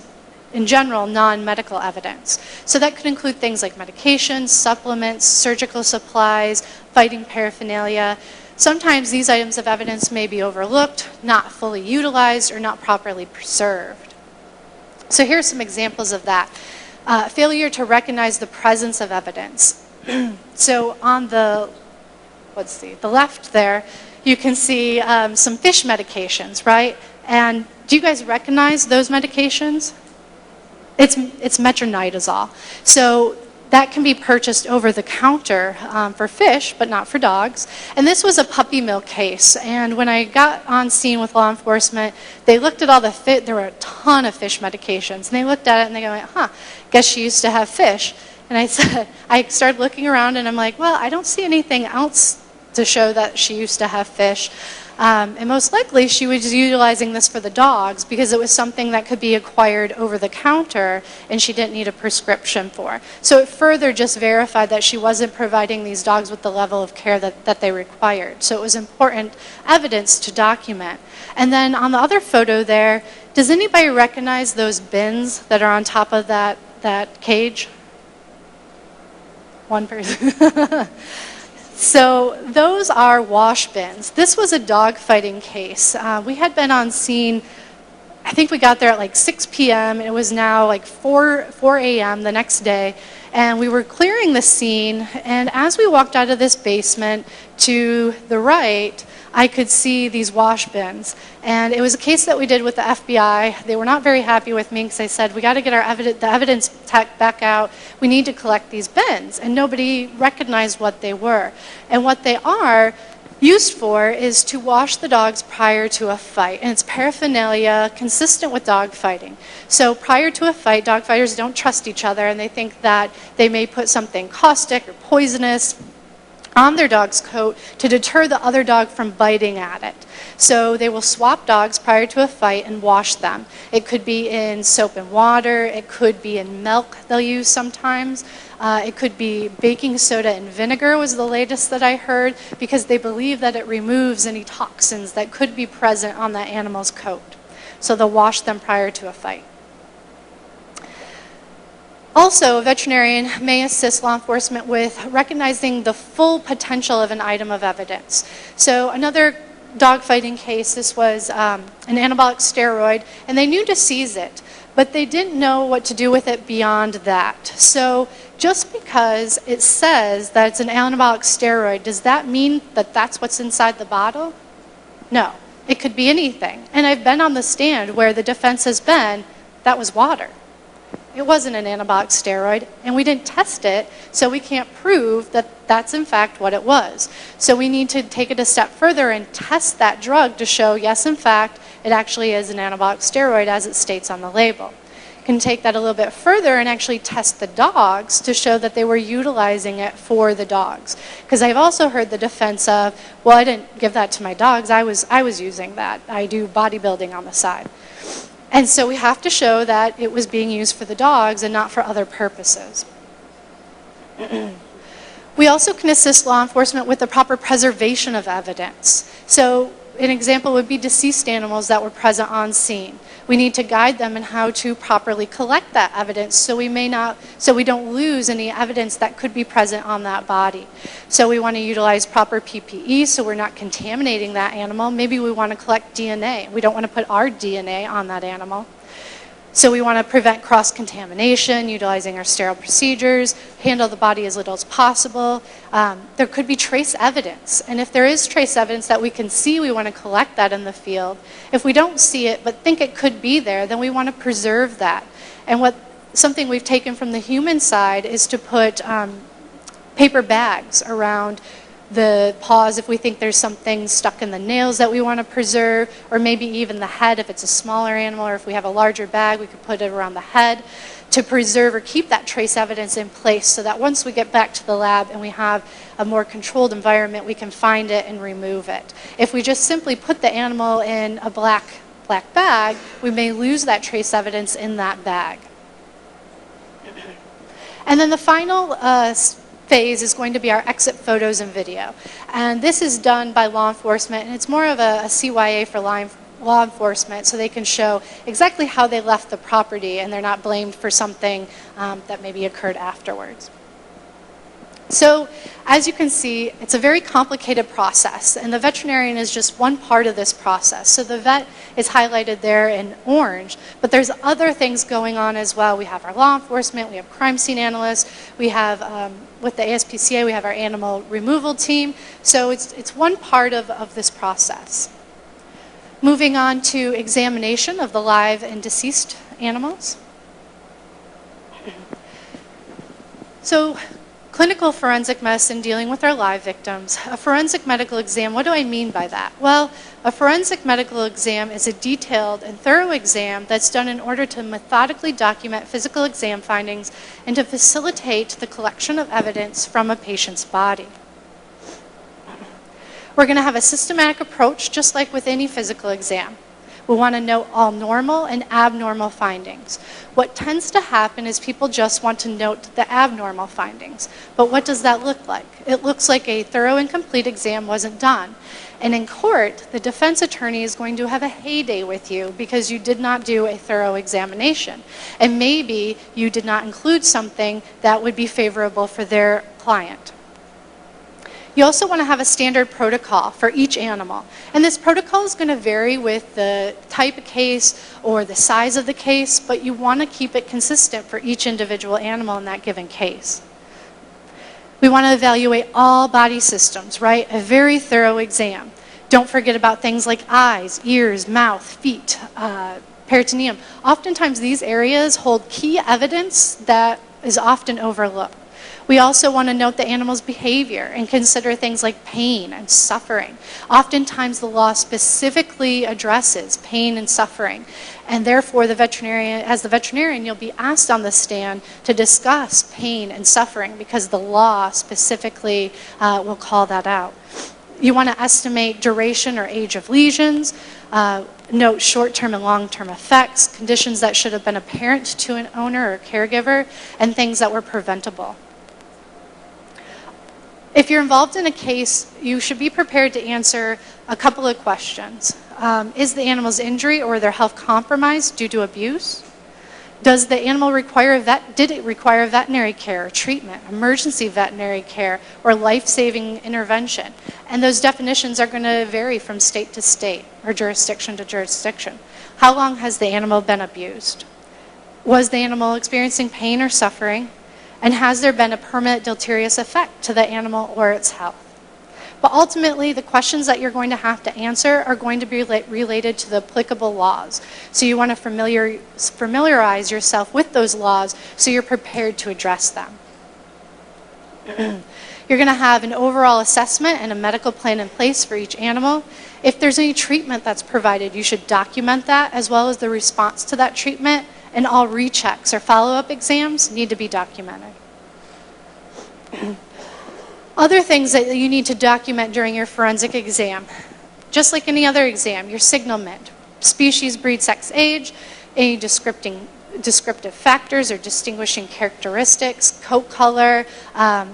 in general non-medical evidence. So that could include things like medications, supplements, surgical supplies, fighting paraphernalia. Sometimes these items of evidence may be overlooked, not fully utilized, or not properly preserved. So here's some examples of that. Failure to recognize the presence of evidence. So on the left there, you can see some fish medications, right? And do you guys recognize those medications? It's metronidazole. So that can be purchased over the counter for fish, but not for dogs. And this was a puppy mill case. And when I got on scene with law enforcement, they looked at all there were a ton of fish medications. And they looked at it and they go, guess she used to have fish. And I said, I started looking around and I'm like, well, I don't see anything else to show that she used to have fish. And most likely she was utilizing this for the dogs because it was something that could be acquired over the counter and she didn't need a prescription for. So it further just verified that she wasn't providing these dogs with the level of care that they required. So it was important evidence to document. And then on the other photo there, does anybody recognize those bins that are on top of that cage? One person. So those are wash bins. This was a dog fighting case. We had been on scene, I think we got there at like 6 p.m. It was now like 4 a.m. the next day. And we were clearing the scene. And as we walked out of this basement to the right, I could see these wash bins. And it was a case that we did with the FBI. They were not very happy with me because I said, we got to get the evidence tech back out. We need to collect these bins. And nobody recognized what they were. And what they are used for is to wash the dogs prior to a fight. And it's paraphernalia consistent with dog fighting. So prior to a fight, dog fighters don't trust each other and they think that they may put something caustic or poisonous on their dog's coat to deter the other dog from biting at it. So they will swap dogs prior to a fight and wash them. It could be in soap and water. It could be in milk they'll use sometimes. It could be baking soda and vinegar was the latest that I heard because they believe that it removes any toxins that could be present on that animal's coat. So they'll wash them prior to a fight. Also, a veterinarian may assist law enforcement with recognizing the full potential of an item of evidence. So another dogfighting case, this was an anabolic steroid, and they knew to seize it, but they didn't know what to do with it beyond that. So just because it says that it's an anabolic steroid, does that mean that that's what's inside the bottle? No, it could be anything. And I've been on the stand where the defense has been, that was water. It wasn't an anabolic steroid, and we didn't test it, so we can't prove that that's in fact what it was. So we need to take it a step further and test that drug to show, yes, in fact, it actually is an anabolic steroid as it states on the label. You can take that a little bit further and actually test the dogs to show that they were utilizing it for the dogs. Because I've also heard the defense of, well, I didn't give that to my dogs, I was using that. I do bodybuilding on the side. And so we have to show that it was being used for the dogs and not for other purposes. We also can assist law enforcement with the proper preservation of evidence. So an example would be deceased animals that were present on scene. We need to guide them in how to properly collect that evidence so we don't lose any evidence that could be present on that body. So we want to utilize proper PPE so we're not contaminating that animal. Maybe we want to collect DNA. We don't want to put our DNA on that animal. So we want to prevent cross-contamination, utilizing our sterile procedures, handle the body as little as possible. There could be trace evidence. And if there is trace evidence that we can see, we want to collect that in the field. If we don't see it but think it could be there, then we want to preserve that. And something we've taken from the human side is to put paper bags around the paws if we think there's something stuck in the nails that we want to preserve, or maybe even the head if it's a smaller animal, or if we have a larger bag, we could put it around the head to preserve or keep that trace evidence in place so that once we get back to the lab and we have a more controlled environment, we can find it and remove it. If we just simply put the animal in a black bag, we may lose that trace evidence in that bag. And then the final phase is going to be our exit photos and video. And this is done by law enforcement, and it's more of a CYA for law enforcement so they can show exactly how they left the property and they're not blamed for something that maybe occurred afterwards. So as you can see, it's a very complicated process, and the veterinarian is just one part of this process. So the vet is highlighted there in orange, but there's other things going on as well. We have our law enforcement, we have crime scene analysts, we have, with the ASPCA, we have our animal removal team. So it's one part of this process. Moving on to examination of the live and deceased animals. So Clinical forensic medicine dealing with our live victims. A forensic medical exam, what do I mean by that? Well, a forensic medical exam is a detailed and thorough exam that's done in order to methodically document physical exam findings and to facilitate the collection of evidence from a patient's body. We're going to have a systematic approach just like with any physical exam. We want to note all normal and abnormal findings. What tends to happen is people just want to note the abnormal findings. But what does that look like? It looks like a thorough and complete exam wasn't done. And in court, the defense attorney is going to have a heyday with you because you did not do a thorough examination. And maybe you did not include something that would be favorable for their client. You also want to have a standard protocol for each animal. And this protocol is going to vary with the type of case or the size of the case, but you want to keep it consistent for each individual animal in that given case. We want to evaluate all body systems, right? A very thorough exam. Don't forget about things like eyes, ears, mouth, feet, peritoneum. Oftentimes these areas hold key evidence that is often overlooked. We also want to note the animal's behavior and consider things like pain and suffering. Oftentimes the law specifically addresses pain and suffering, and therefore as the veterinarian, you'll be asked on the stand to discuss pain and suffering because the law specifically will call that out. You want to estimate duration or age of lesions, note short-term and long-term effects, conditions that should have been apparent to an owner or caregiver, and things that were preventable. If you're involved in a case, you should be prepared to answer a couple of questions. Is the animal's injury or their health compromised due to abuse? Did it require veterinary care or treatment, emergency veterinary care, or life-saving intervention? And those definitions are going to vary from state to state or jurisdiction to jurisdiction. How long has the animal been abused? Was the animal experiencing pain or suffering? And has there been a permanent deleterious effect to the animal or its health? But ultimately, the questions that you're going to have to answer are going to be related to the applicable laws. So you want to familiarize yourself with those laws so you're prepared to address them. You're going to have an overall assessment and a medical plan in place for each animal. If there's any treatment that's provided, you should document that as well as the response to that treatment. And all rechecks or follow-up exams need to be documented. Other things that you need to document during your forensic exam, just like any other exam, your signalment, species, breed, sex, age, any descriptive factors or distinguishing characteristics, coat color,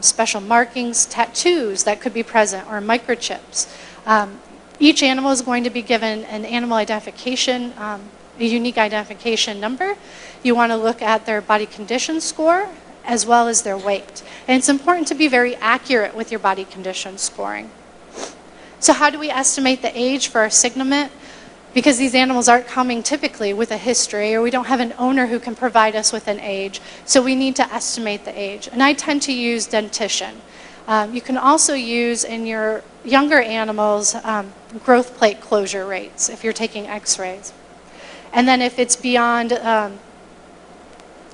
special markings, tattoos that could be present, or microchips. Each animal is going to be given an animal identification a unique identification number. You want to look at their body condition score as well as their weight. And it's important to be very accurate with your body condition scoring. So how do we estimate the age for our signalment? Because these animals aren't coming typically with a history, or we don't have an owner who can provide us with an age, so we need to estimate the age. And I tend to use dentition. You can also use in your younger animals growth plate closure rates if you're taking x-rays. And then if it's beyond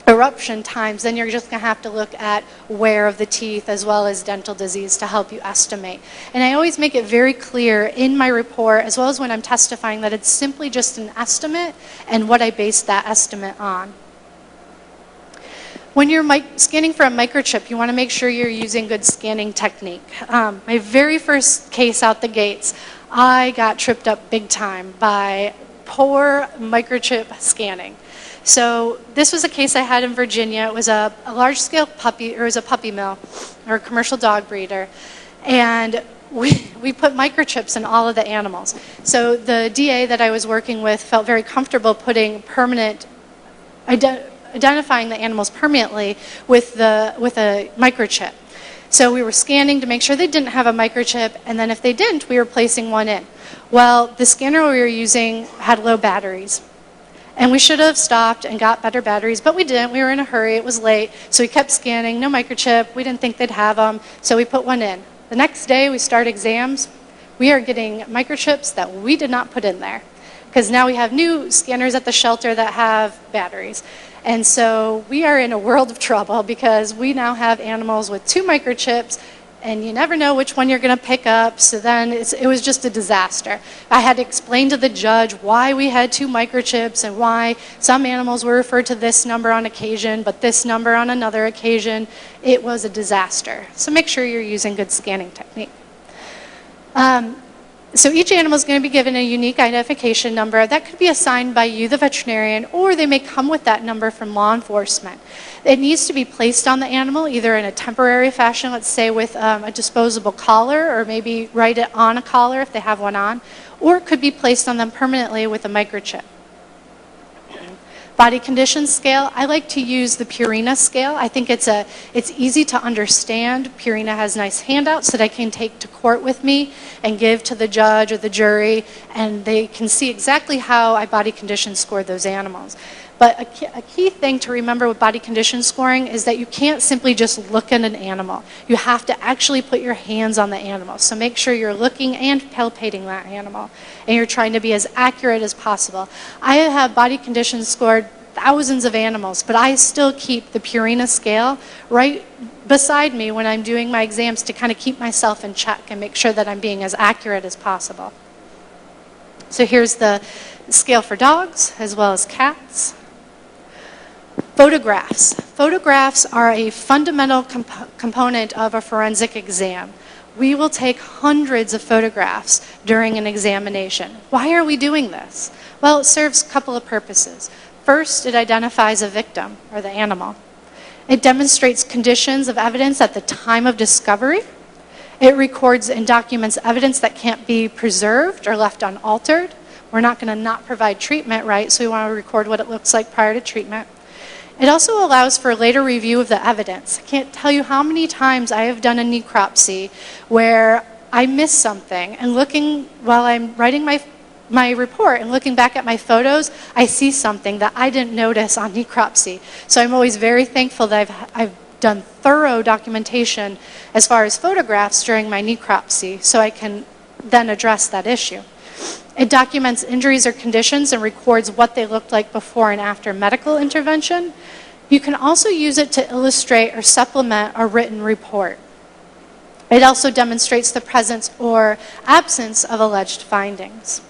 eruption times, then you're just going to have to look at wear of the teeth as well as dental disease to help you estimate. And I always make it very clear in my report, as well as when I'm testifying, that it's simply just an estimate and what I base that estimate on. When you're scanning for a microchip, you want to make sure you're using good scanning technique. My very first case out the gates, I got tripped up big time by poor microchip scanning. So this was a case I had in Virginia. It was a large-scale puppy, or it was a puppy mill, or a commercial dog breeder. And we put microchips in all of the animals. So the DA that I was working with felt very comfortable putting identifying the animals permanently with a microchip. So we were scanning to make sure they didn't have a microchip, and then if they didn't, we were placing one in. Well, the scanner we were using had low batteries. And we should have stopped and got better batteries, but we didn't. We were in a hurry. It was late. So we kept scanning. No microchip. We didn't think they'd have them. So we put one in. The next day we start exams. We are getting microchips that we did not put in there. because now we have new scanners at the shelter that have batteries. And so we are in a world of trouble because we now have animals with 2 microchips, and you never know which one you're going to pick up. So then it was just a disaster. I had to explain to the judge why we had 2 microchips and why some animals were referred to this number on occasion, but this number on another occasion. It was a disaster. So make sure you're using good scanning technique. So each animal is going to be given a unique identification number that could be assigned by you, the veterinarian, or they may come with that number from law enforcement. It needs to be placed on the animal either in a temporary fashion, let's say with a disposable collar, or maybe write it on a collar if they have one on, or it could be placed on them permanently with a microchip. Body condition scale, I like to use the Purina scale. I think it's easy to understand. Purina has nice handouts that I can take to court with me and give to the judge or the jury, and they can see exactly how I body condition scored those animals. But a key thing to remember with body condition scoring is that you can't simply just look at an animal. You have to actually put your hands on the animal. So make sure you're looking and palpating that animal, and you're trying to be as accurate as possible. I have body condition scored thousands of animals, but I still keep the Purina scale right beside me when I'm doing my exams to kind of keep myself in check and make sure that I'm being as accurate as possible. So here's the scale for dogs as well as cats. Photographs. Photographs are a fundamental component of a forensic exam. We will take hundreds of photographs during an examination. Why are we doing this? Well, it serves a couple of purposes. First, it identifies a victim, or the animal. It demonstrates conditions of evidence at the time of discovery. It records and documents evidence that can't be preserved or left unaltered. We're not going to not provide treatment, right? So we want to record what it looks like prior to treatment. It also allows for later review of the evidence. I can't tell you how many times I have done a necropsy where I missed something, and looking while I'm writing my report and looking back at my photos, I see something that I didn't notice on necropsy. So I'm always very thankful that I've done thorough documentation as far as photographs during my necropsy, so I can then address that issue. It documents injuries or conditions and records what they looked like before and after medical intervention. You can also use it to illustrate or supplement a written report. It also demonstrates the presence or absence of alleged findings.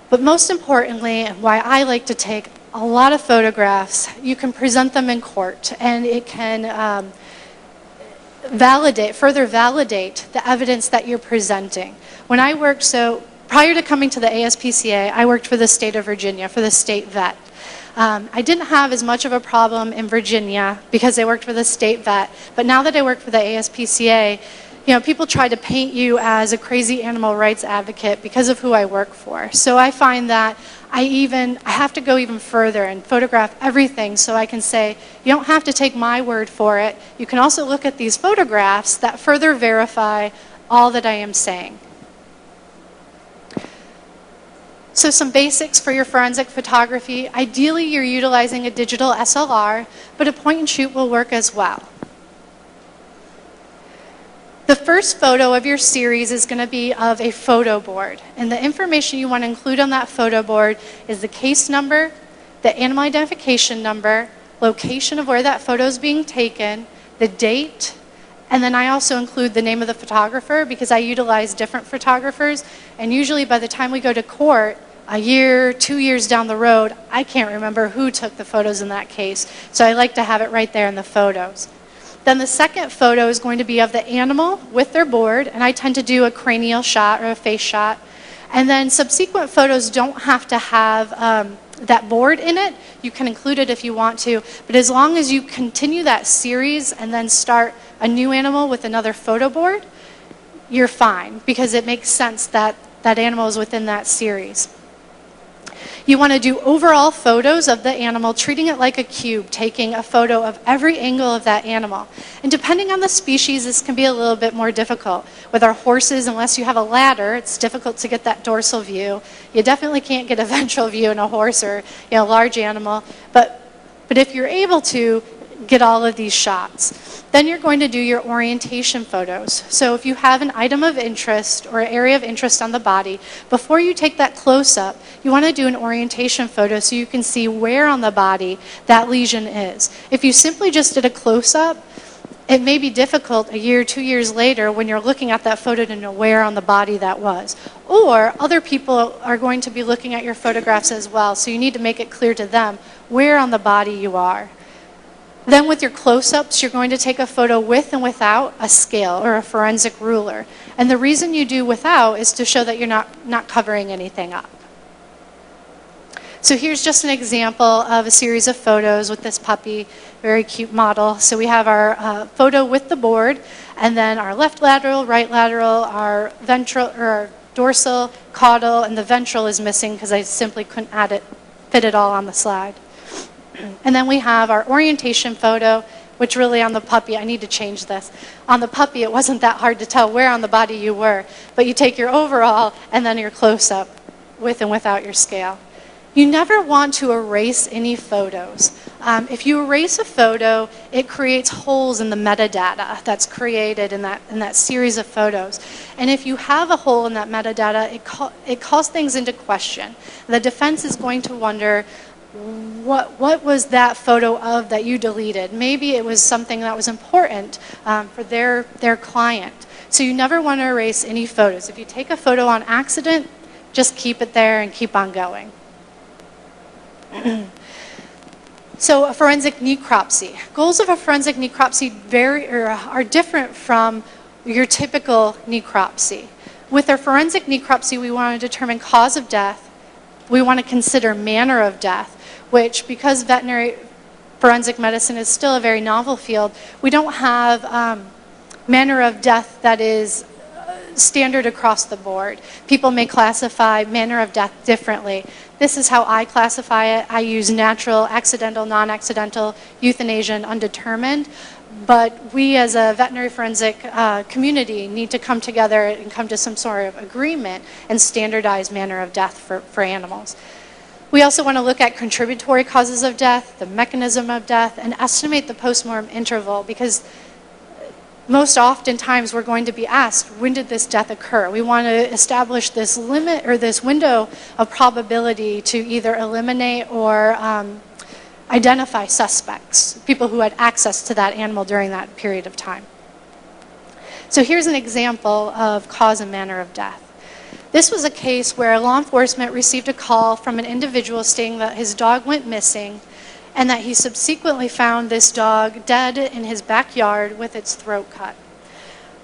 But most importantly, and why I like to take a lot of photographs, you can present them in court, and it can further validate the evidence that you're presenting. When I worked, prior to coming to the ASPCA, I worked for the state of Virginia, for the state vet. I didn't have as much of a problem in Virginia because I worked for the state vet, but now that I work for the ASPCA, people try to paint you as a crazy animal rights advocate because of who I work for. So I find that I have to go even further and photograph everything so I can say, you don't have to take my word for it. You can also look at these photographs that further verify all that I am saying. So some basics for your forensic photography. Ideally, you're utilizing a digital SLR, but a point and shoot will work as well. The first photo of your series is going to be of a photo board, and the information you want to include on that photo board is the case number, the animal identification number, location of where that photo is being taken, the date, and then I also include the name of the photographer because I utilize different photographers, and usually by the time we go to court, a year, 2 years down the road, I can't remember who took the photos in that case, so I like to have it right there in the photos. Then the second photo is going to be of the animal with their board, and I tend to do a cranial shot or a face shot. And then subsequent photos don't have to have that board in it. You can include it if you want to, but as long as you continue that series and then start a new animal with another photo board, you're fine, because it makes sense that that animal is within that series. You want to do overall photos of the animal, treating it like a cube, taking a photo of every angle of that animal. And depending on the species, this can be a little bit more difficult. With our horses, unless you have a ladder, it's difficult to get that dorsal view. You definitely can't get a ventral view in a horse or a large animal. But if you're able to, get all of these shots. Then you're going to do your orientation photos. So if you have an item of interest or area of interest on the body, before you take that close-up, you want to do an orientation photo so you can see where on the body that lesion is. If you simply just did a close-up, it may be difficult a year, 2 years later when you're looking at that photo to know where on the body that was. Or other people are going to be looking at your photographs as well, so you need to make it clear to them where on the body you are. Then with your close-ups, you're going to take a photo with and without a scale or a forensic ruler. And the reason you do without is to show that you're not covering anything up. So here's just an example of a series of photos with this puppy, very cute model. So we have our photo with the board, and then our left lateral, right lateral, our ventral or our dorsal, caudal, and the ventral is missing because I simply couldn't fit it all on the slide. And then we have our orientation photo, which really on the puppy, I need to change this. On the puppy, it wasn't that hard to tell where on the body you were, but you take your overall and then your close-up with and without your scale. You never want to erase any photos. If you erase a photo, it creates holes in the metadata that's created in that series of photos. And if you have a hole in that metadata, it calls things into question. The defense is going to wonder, what was that photo of that you deleted? Maybe it was something that was important for their client. So you never want to erase any photos. If you take a photo on accident, just keep it there and keep on going. So a forensic necropsy. Goals of a forensic necropsy are different from your typical necropsy. With our forensic necropsy, we want to determine cause of death. We want to consider manner of death, which, because veterinary forensic medicine is still a very novel field, we don't have manner of death that is standard across the board. People may classify manner of death differently. This is how I classify it. I use natural, accidental, non-accidental, euthanasia, and undetermined. But we as a veterinary forensic community need to come together and come to some sort of agreement and standardize manner of death for animals. We also want to look at contributory causes of death, the mechanism of death, and estimate the postmortem interval, because most oftentimes we're going to be asked, when did this death occur? We want to establish this limit or this window of probability to either eliminate or identify suspects, people who had access to that animal during that period of time. So here's an example of cause and manner of death. This was a case where law enforcement received a call from an individual stating that his dog went missing and that he subsequently found this dog dead in his backyard with its throat cut.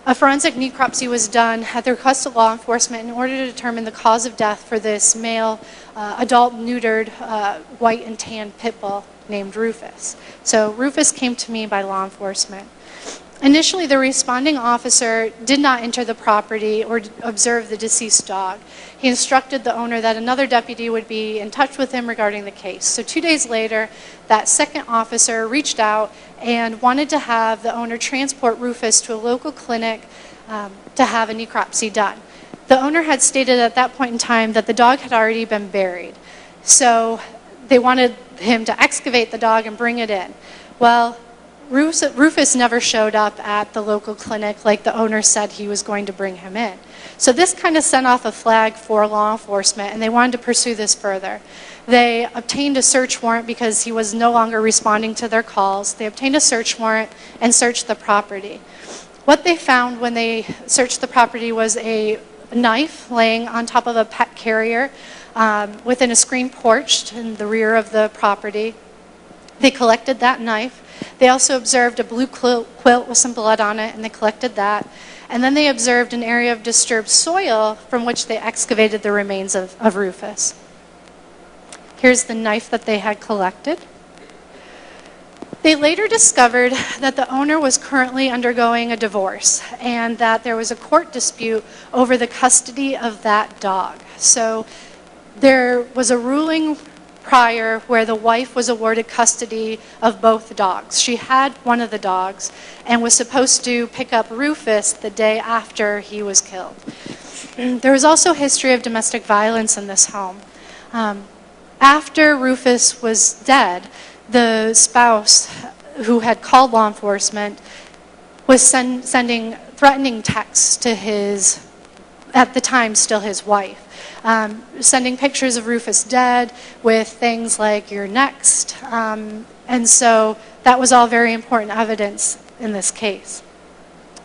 A forensic necropsy was done at the request of law enforcement in order to determine the cause of death for this male, adult neutered, white and tan pit bull named Rufus. So Rufus came to me by law enforcement. Initially, the responding officer did not enter the property or observe the deceased dog. He instructed the owner that another deputy would be in touch with him regarding the case. So 2 days later, that second officer reached out and wanted to have the owner transport Rufus to a local clinic to have a necropsy done. The owner had stated at that point in time that the dog had already been buried. So they wanted him to excavate the dog and bring it in. Well, Rufus never showed up at the local clinic like the owner said he was going to bring him in. So this kind of sent off a flag for law enforcement, and they wanted to pursue this further. They obtained a search warrant because he was no longer responding to their calls. They obtained a search warrant and searched the property. What they found when they searched the property was a knife laying on top of a pet carrier within a screen porch in the rear of the property. They collected that knife. They also observed a blue quilt with some blood on it, and they collected that. And then they observed an area of disturbed soil from which they excavated the remains of Rufus. Here's the knife that they had collected. They later discovered that the owner was currently undergoing a divorce and that there was a court dispute over the custody of that dog. So there was a ruling prior where the wife was awarded custody of both dogs. She had one of the dogs and was supposed to pick up Rufus the day after he was killed. There was also a history of domestic violence in this home. After Rufus was dead, the spouse who had called law enforcement, was sending threatening texts to his, at the time, still his wife. Sending pictures of Rufus dead with things like, "You're next." And so that was all very important evidence in this case.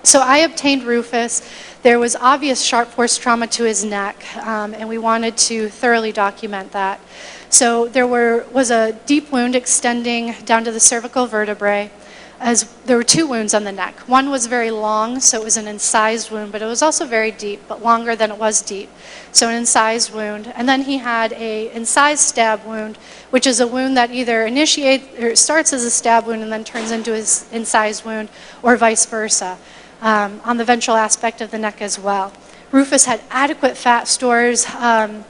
So I obtained Rufus. There was obvious sharp force trauma to his neck, and we wanted to thoroughly document that. So there was a deep wound extending down to the cervical vertebrae. As there were 2 wounds on the neck. One was very long, so it was an incised wound, but it was also very deep, but longer than it was deep. So an incised wound. And then he had a incised stab wound, which is a wound that either starts as a stab wound and then turns into an incised wound, or vice versa, on the ventral aspect of the neck as well. Rufus had adequate fat stores.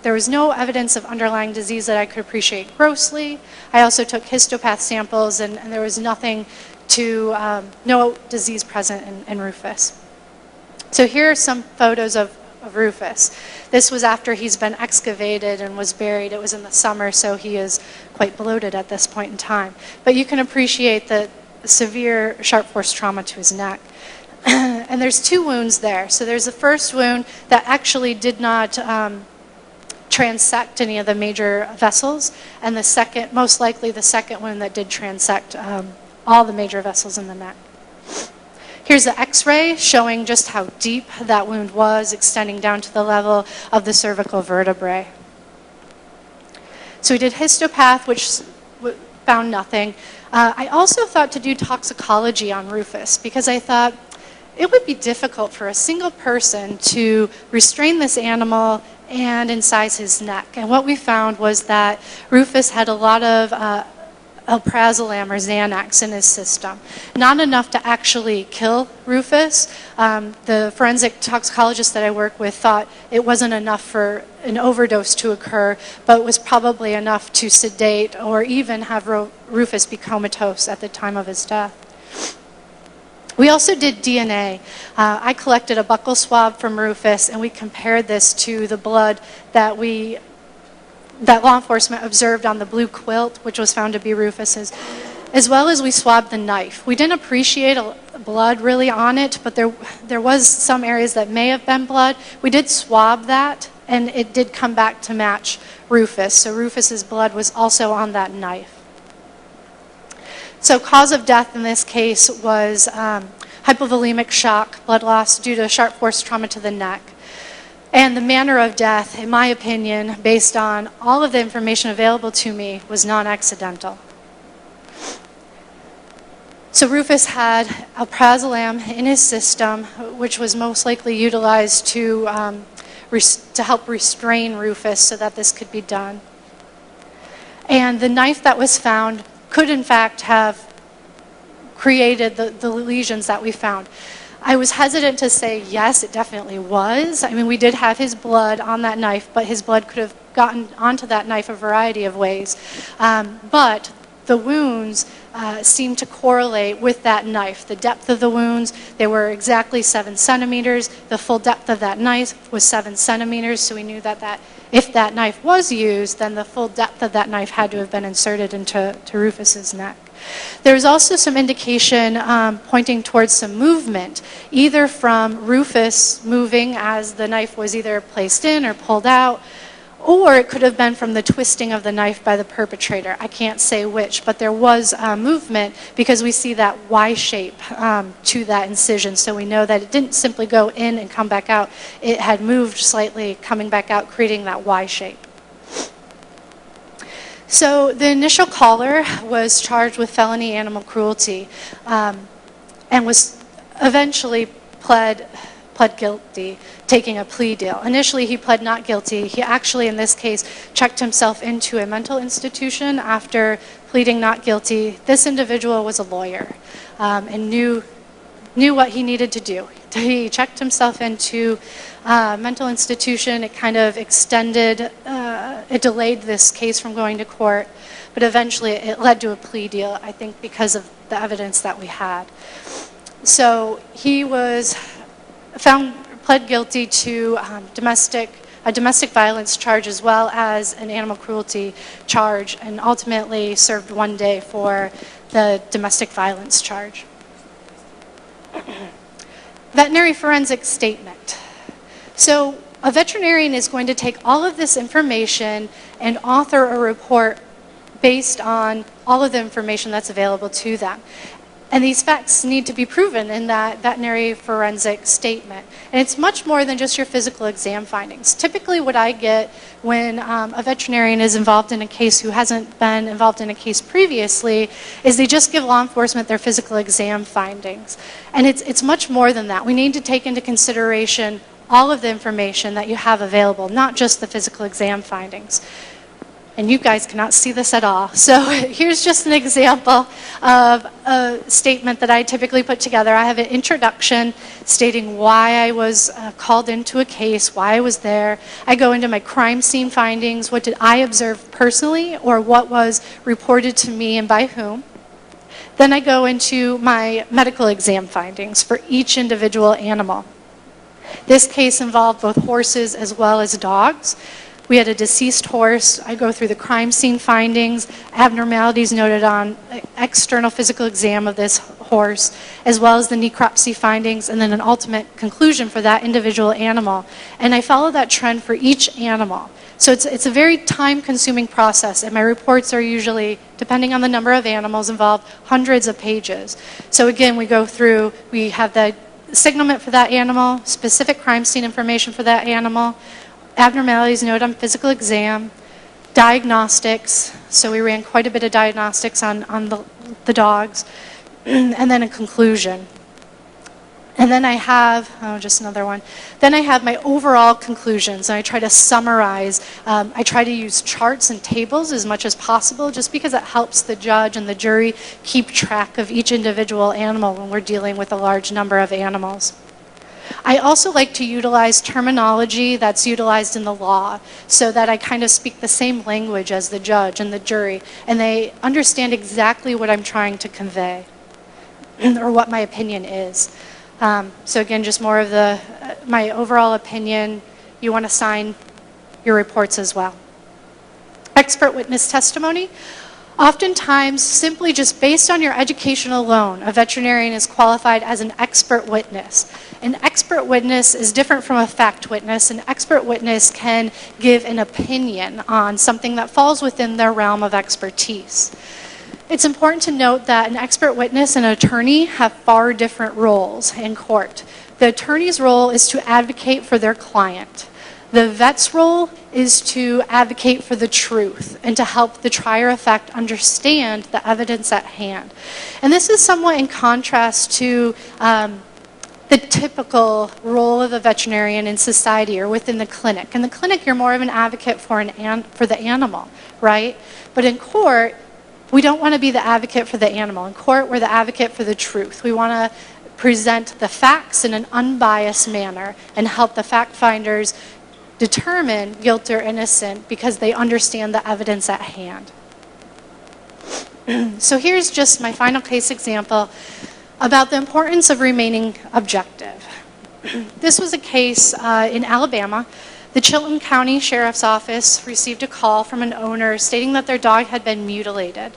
There was no evidence of underlying disease that I could appreciate grossly. I also took histopath samples, and there was no disease present in Rufus. So here are some photos of Rufus. This was after he's been excavated and was buried. It was in the summer, so he is quite bloated at this point in time. But you can appreciate the severe sharp force trauma to his neck. And there's 2 wounds there. So there's the first wound that actually did not transect any of the major vessels, and the second, most likely the second wound that did transect all the major vessels in the neck. Here's the x-ray showing just how deep that wound was, extending down to the level of the cervical vertebrae. So we did histopath, which found nothing. I also thought to do toxicology on Rufus, because I thought it would be difficult for a single person to restrain this animal and incise his neck. And what we found was that Rufus had a lot of alprazolam or Xanax in his system. Not enough to actually kill Rufus. The forensic toxicologist that I work with thought it wasn't enough for an overdose to occur, but was probably enough to sedate or even have Rufus be comatose at the time of his death. We also did DNA. I collected a buccal swab from Rufus, and we compared this to the blood that law enforcement observed on the blue quilt, which was found to be Rufus's, as well as we swabbed the knife. We didn't appreciate blood really on it, but there was some areas that may have been blood. We did swab that, and it did come back to match Rufus. So Rufus's blood was also on that knife. So cause of death in this case was hypovolemic shock, blood loss due to sharp force trauma to the neck. And the manner of death, in my opinion, based on all of the information available to me, was non-accidental. So Rufus had alprazolam in his system, which was most likely utilized to help restrain Rufus so that this could be done. And the knife that was found could in fact have created the lesions that we found. I was hesitant to say yes, it definitely was. I mean, we did have his blood on that knife, but his blood could have gotten onto that knife a variety of ways. But the wounds seemed to correlate with that knife. The depth of the wounds, they were exactly 7 centimeters. The full depth of that knife was 7 centimeters, so we knew that if that knife was used, then the full depth of that knife had to have been inserted into Rufus's neck. There was also some indication pointing towards some movement, either from Rufus moving as the knife was either placed in or pulled out, or it could have been from the twisting of the knife by the perpetrator. I can't say which, but there was movement because we see that Y shape to that incision, so we know that it didn't simply go in and come back out. It had moved slightly, coming back out, creating that Y shape. So the initial caller was charged with felony animal cruelty and was eventually pled guilty, taking a plea deal. Initially, he pled not guilty. He actually, in this case, checked himself into a mental institution after pleading not guilty. This individual was a lawyer and knew what he needed to do. He checked himself into a mental institution. It kind of extended, it delayed this case from going to court, but eventually it led to a plea deal, I think because of the evidence that we had. So he was pled guilty to domestic a domestic violence charge as well as an animal cruelty charge, and ultimately served 1 day for the domestic violence charge. Veterinary forensic statement. So a veterinarian is going to take all of this information and author a report based on all of the information that's available to them. And these facts need to be proven in that veterinary forensic statement. And it's much more than just your physical exam findings. Typically what I get when a veterinarian is involved in a case who hasn't been involved in a case previously is they just give law enforcement their physical exam findings. And it's much more than that. We need to take into consideration all of the information that you have available, not just the physical exam findings. And you guys cannot see this at all. So here's just an example of a statement that I typically put together. I have an introduction stating why I was called into a case, why I was there. I go into my crime scene findings, what did I observe personally, or what was reported to me and by whom. Then I go into my medical exam findings for each individual animal. This case involved both horses as well as dogs. We had a deceased horse. I go through the crime scene findings, abnormalities noted on external physical exam of this horse, as well as the necropsy findings, and then an ultimate conclusion for that individual animal. And I follow that trend for each animal. So it's a very time-consuming process, and my reports are usually, depending on the number of animals involved, hundreds of pages. So again, we go through, we have the signalment for that animal, specific crime scene information for that animal, abnormalities noted on physical exam, diagnostics, so we ran quite a bit of diagnostics on the dogs, and then a conclusion. And then I have, just another one, then I have my overall conclusions, and I try to summarize. I try to use charts and tables as much as possible, just because it helps the judge and the jury keep track of each individual animal when we're dealing with a large number of animals. I also like to utilize terminology that's utilized in the law so that I kind of speak the same language as the judge and the jury, and they understand exactly what I'm trying to convey or what my opinion is. So again, just more of my overall opinion. You want to sign your reports as well. Expert witness testimony. Oftentimes, simply just based on your education alone, a veterinarian is qualified as an expert witness. An expert witness is different from a fact witness. An expert witness can give an opinion on something that falls within their realm of expertise. It's important to note that an expert witness and an attorney have far different roles in court. The attorney's role is to advocate for their client. The vet's role is to advocate for the truth and to help the trier of fact understand the evidence at hand. And this is somewhat in contrast to the typical role of a veterinarian in society or within the clinic. In the clinic, you're more of an advocate for the animal, right? But in court, we don't want to be the advocate for the animal. In court, we're the advocate for the truth. We want to present the facts in an unbiased manner and help the fact finders determine guilt or innocent because they understand the evidence at hand. So here's just my final case example about the importance of remaining objective. This was a case in Alabama. The Chilton County Sheriff's Office received a call from an owner stating that their dog had been mutilated.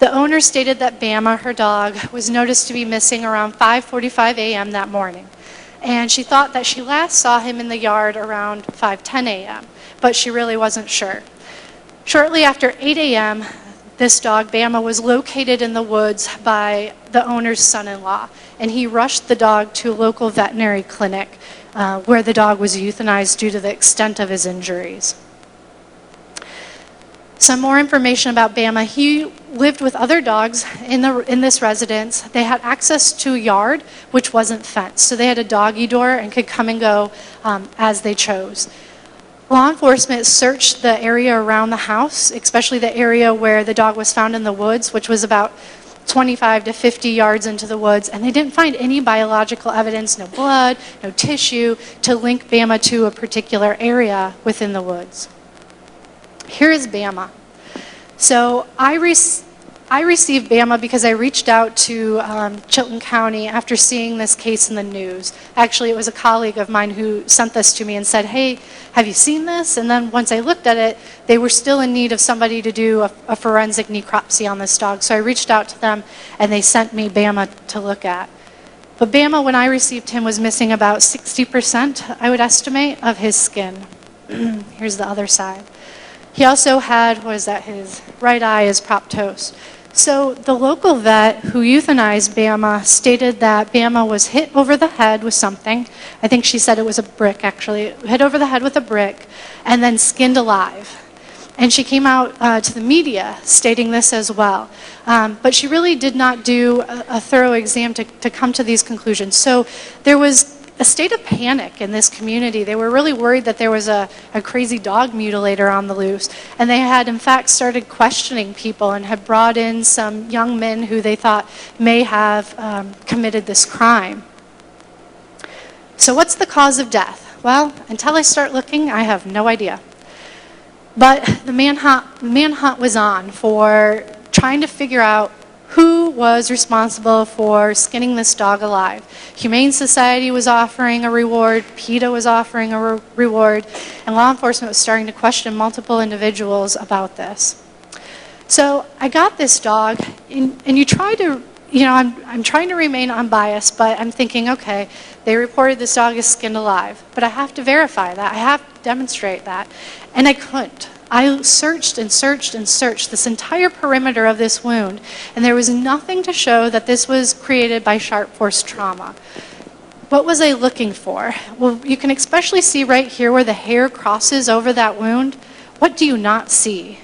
The owner stated that Bama, her dog, was noticed to be missing around 5:45 a.m. that morning. And she thought that she last saw him in the yard around 5:10 a.m., but she really wasn't sure. Shortly after 8 a.m., this dog, Bama, was located in the woods by the owner's son-in-law, and he rushed the dog to a local veterinary clinic where the dog was euthanized due to the extent of his injuries. Some more information about Bama. He lived with other dogs in this residence. They had access to a yard which wasn't fenced, so they had a doggy door and could come and go as they chose. Law enforcement searched the area around the house, especially the area where the dog was found in the woods, which was about 25 to 50 yards into the woods, and they didn't find any biological evidence, no blood, no tissue, to link Bama to a particular area within the woods. Here is Bama. So I received Bama because I reached out to Chilton County after seeing this case in the news. Actually, it was a colleague of mine who sent this to me and said, hey, have you seen this? And then once I looked at it, they were still in need of somebody to do a forensic necropsy on this dog. So I reached out to them, and they sent me Bama to look at. But Bama, when I received him, was missing about 60%, I would estimate, of his skin. Here's the other side. He also had, his right eye is proptose. So the local vet who euthanized Bama stated that Bama was hit over the head with something. I think she said it was a brick, actually. Hit over the head with a brick and then skinned alive. And she came out to the media stating this as well. But she really did not do a thorough exam to come to these conclusions. So there was a state of panic in this community. They were really worried that there was a crazy dog mutilator on the loose. And they had, in fact, started questioning people and had brought in some young men who they thought may have committed this crime. So what's the cause of death? Well, until I start looking, I have no idea. But the manhunt was on for trying to figure out who was responsible for skinning this dog alive. Humane Society was offering a reward, PETA was offering a reward, and law enforcement was starting to question multiple individuals about this. So I got this dog, and you try to, I'm trying to remain unbiased, but I'm thinking, okay, they reported this dog is skinned alive, but I have to verify that, I have to demonstrate that, and I couldn't. I searched and searched and searched this entire perimeter of this wound, and there was nothing to show that this was created by sharp force trauma. What was I looking for? Well, you can especially see right here where the hair crosses over that wound. What do you not see?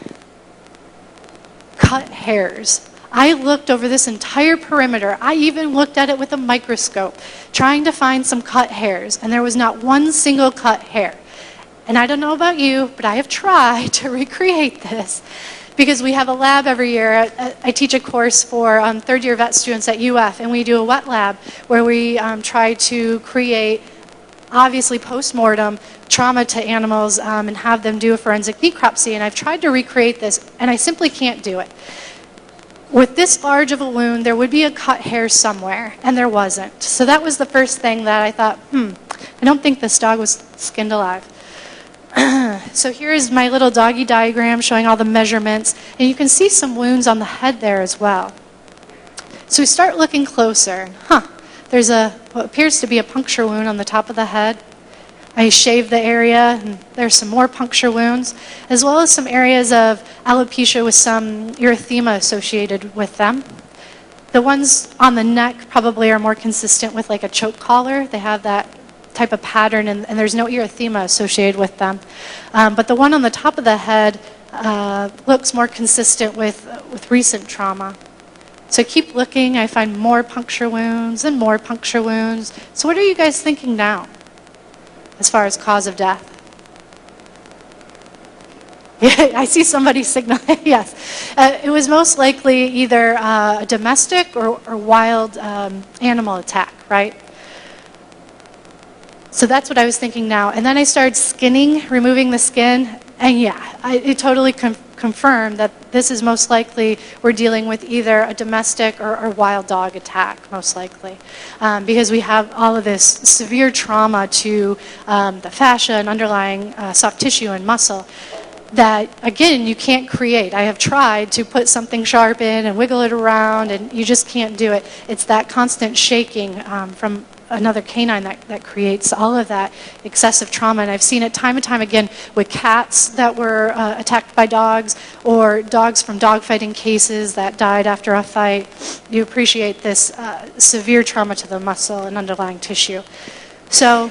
Cut hairs. I looked over this entire perimeter. I even looked at it with a microscope, trying to find some cut hairs, and there was not one single cut hair. And I don't know about you, but I have tried to recreate this because we have a lab every year. I teach a course for third-year vet students at UF, and we do a wet lab where we try to create, obviously post-mortem, trauma to animals and have them do a forensic necropsy. And I've tried to recreate this, and I simply can't do it. With this large of a wound, there would be a cut hair somewhere, and there wasn't. So that was the first thing that I thought, I don't think this dog was skinned alive. So here is my little doggy diagram showing all the measurements, and you can see some wounds on the head there as well. So we start looking closer. There's what appears to be a puncture wound on the top of the head. I shaved the area, and there's some more puncture wounds, as well as some areas of alopecia with some erythema associated with them. The ones on the neck probably are more consistent with like a choke collar. They have that type of pattern, and there's no erythema associated with them. But the one on the top of the head looks more consistent with recent trauma. So I keep looking, I find more puncture wounds and more puncture wounds. So what are you guys thinking now as far as cause of death? Yeah, I see somebody signaling, yes. It was most likely either a domestic or wild animal attack, right? So that's what I was thinking now. And then I started skinning, removing the skin, and yeah, it totally confirmed that this is most likely we're dealing with either a domestic or wild dog attack, most likely. Because we have all of this severe trauma to the fascia and underlying soft tissue and muscle that, again, you can't create. I have tried to put something sharp in and wiggle it around, and you just can't do it. It's that constant shaking from another canine that creates all of that excessive trauma. And I've seen it time and time again with cats that were attacked by dogs, or dogs from dogfighting cases that died after a fight. You appreciate this severe trauma to the muscle and underlying tissue. So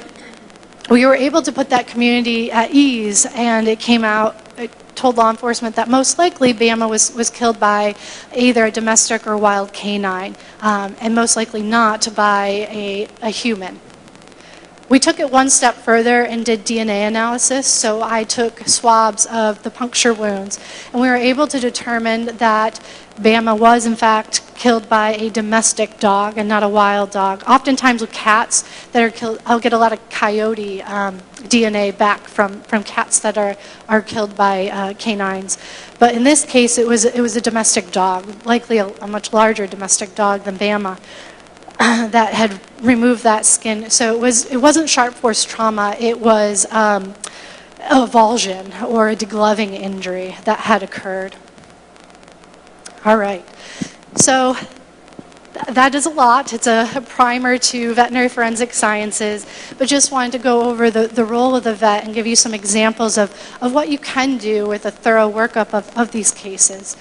we were able to put that community at ease, and it came out, it told law enforcement that most likely Bama was killed by either a domestic or wild canine, and most likely not by a human. We took it one step further and did DNA analysis. So I took swabs of the puncture wounds, and we were able to determine that Bama was in fact killed by a domestic dog and not a wild dog. Oftentimes with cats that are killed, I'll get a lot of coyote DNA back from cats that are killed by canines. But in this case, it was a domestic dog, likely a much larger domestic dog than Bama, that had removed that skin. So it wasn't sharp force trauma. It was a avulsion or a degloving injury that had occurred. All right. So that is a lot. It's a primer to veterinary forensic sciences, but just wanted to go over the role of the vet and give you some examples of what you can do with a thorough workup of these cases.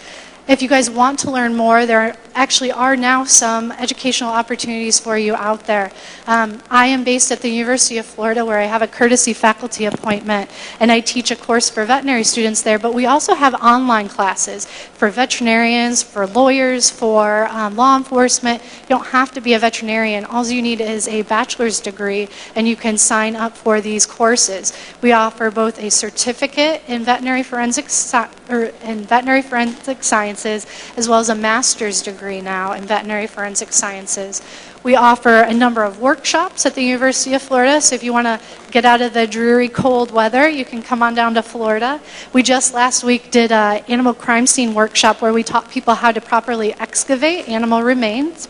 If you guys want to learn more, there actually are now some educational opportunities for you out there. I am based at the University of Florida, where I have a courtesy faculty appointment, and I teach a course for veterinary students there, but we also have online classes for veterinarians, for lawyers, for law enforcement. You don't have to be a veterinarian. All you need is a bachelor's degree, and you can sign up for these courses. We offer both a certificate in veterinary forensic sciences, as well as a master's degree now in veterinary forensic sciences. We offer a number of workshops at the University of Florida, so if you want to get out of the dreary cold weather, you can come on down to Florida. We just last week did an animal crime scene workshop where we taught people how to properly excavate animal remains.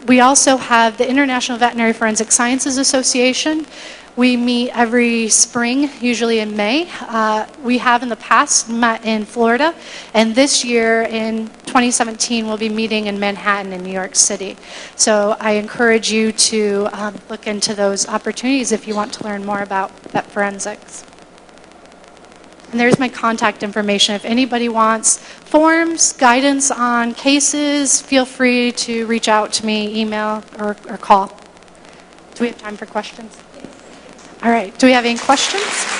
We also have the International Veterinary Forensic Sciences Association. We meet every spring, usually in May. We have in the past met in Florida, and this year in 2017 we'll be meeting in Manhattan in New York City. So I encourage you to look into those opportunities if you want to learn more about vet forensics. And there's my contact information. If anybody wants forms, guidance on cases, feel free to reach out to me, email, or call. Do we have time for questions? All right. Do we have any questions?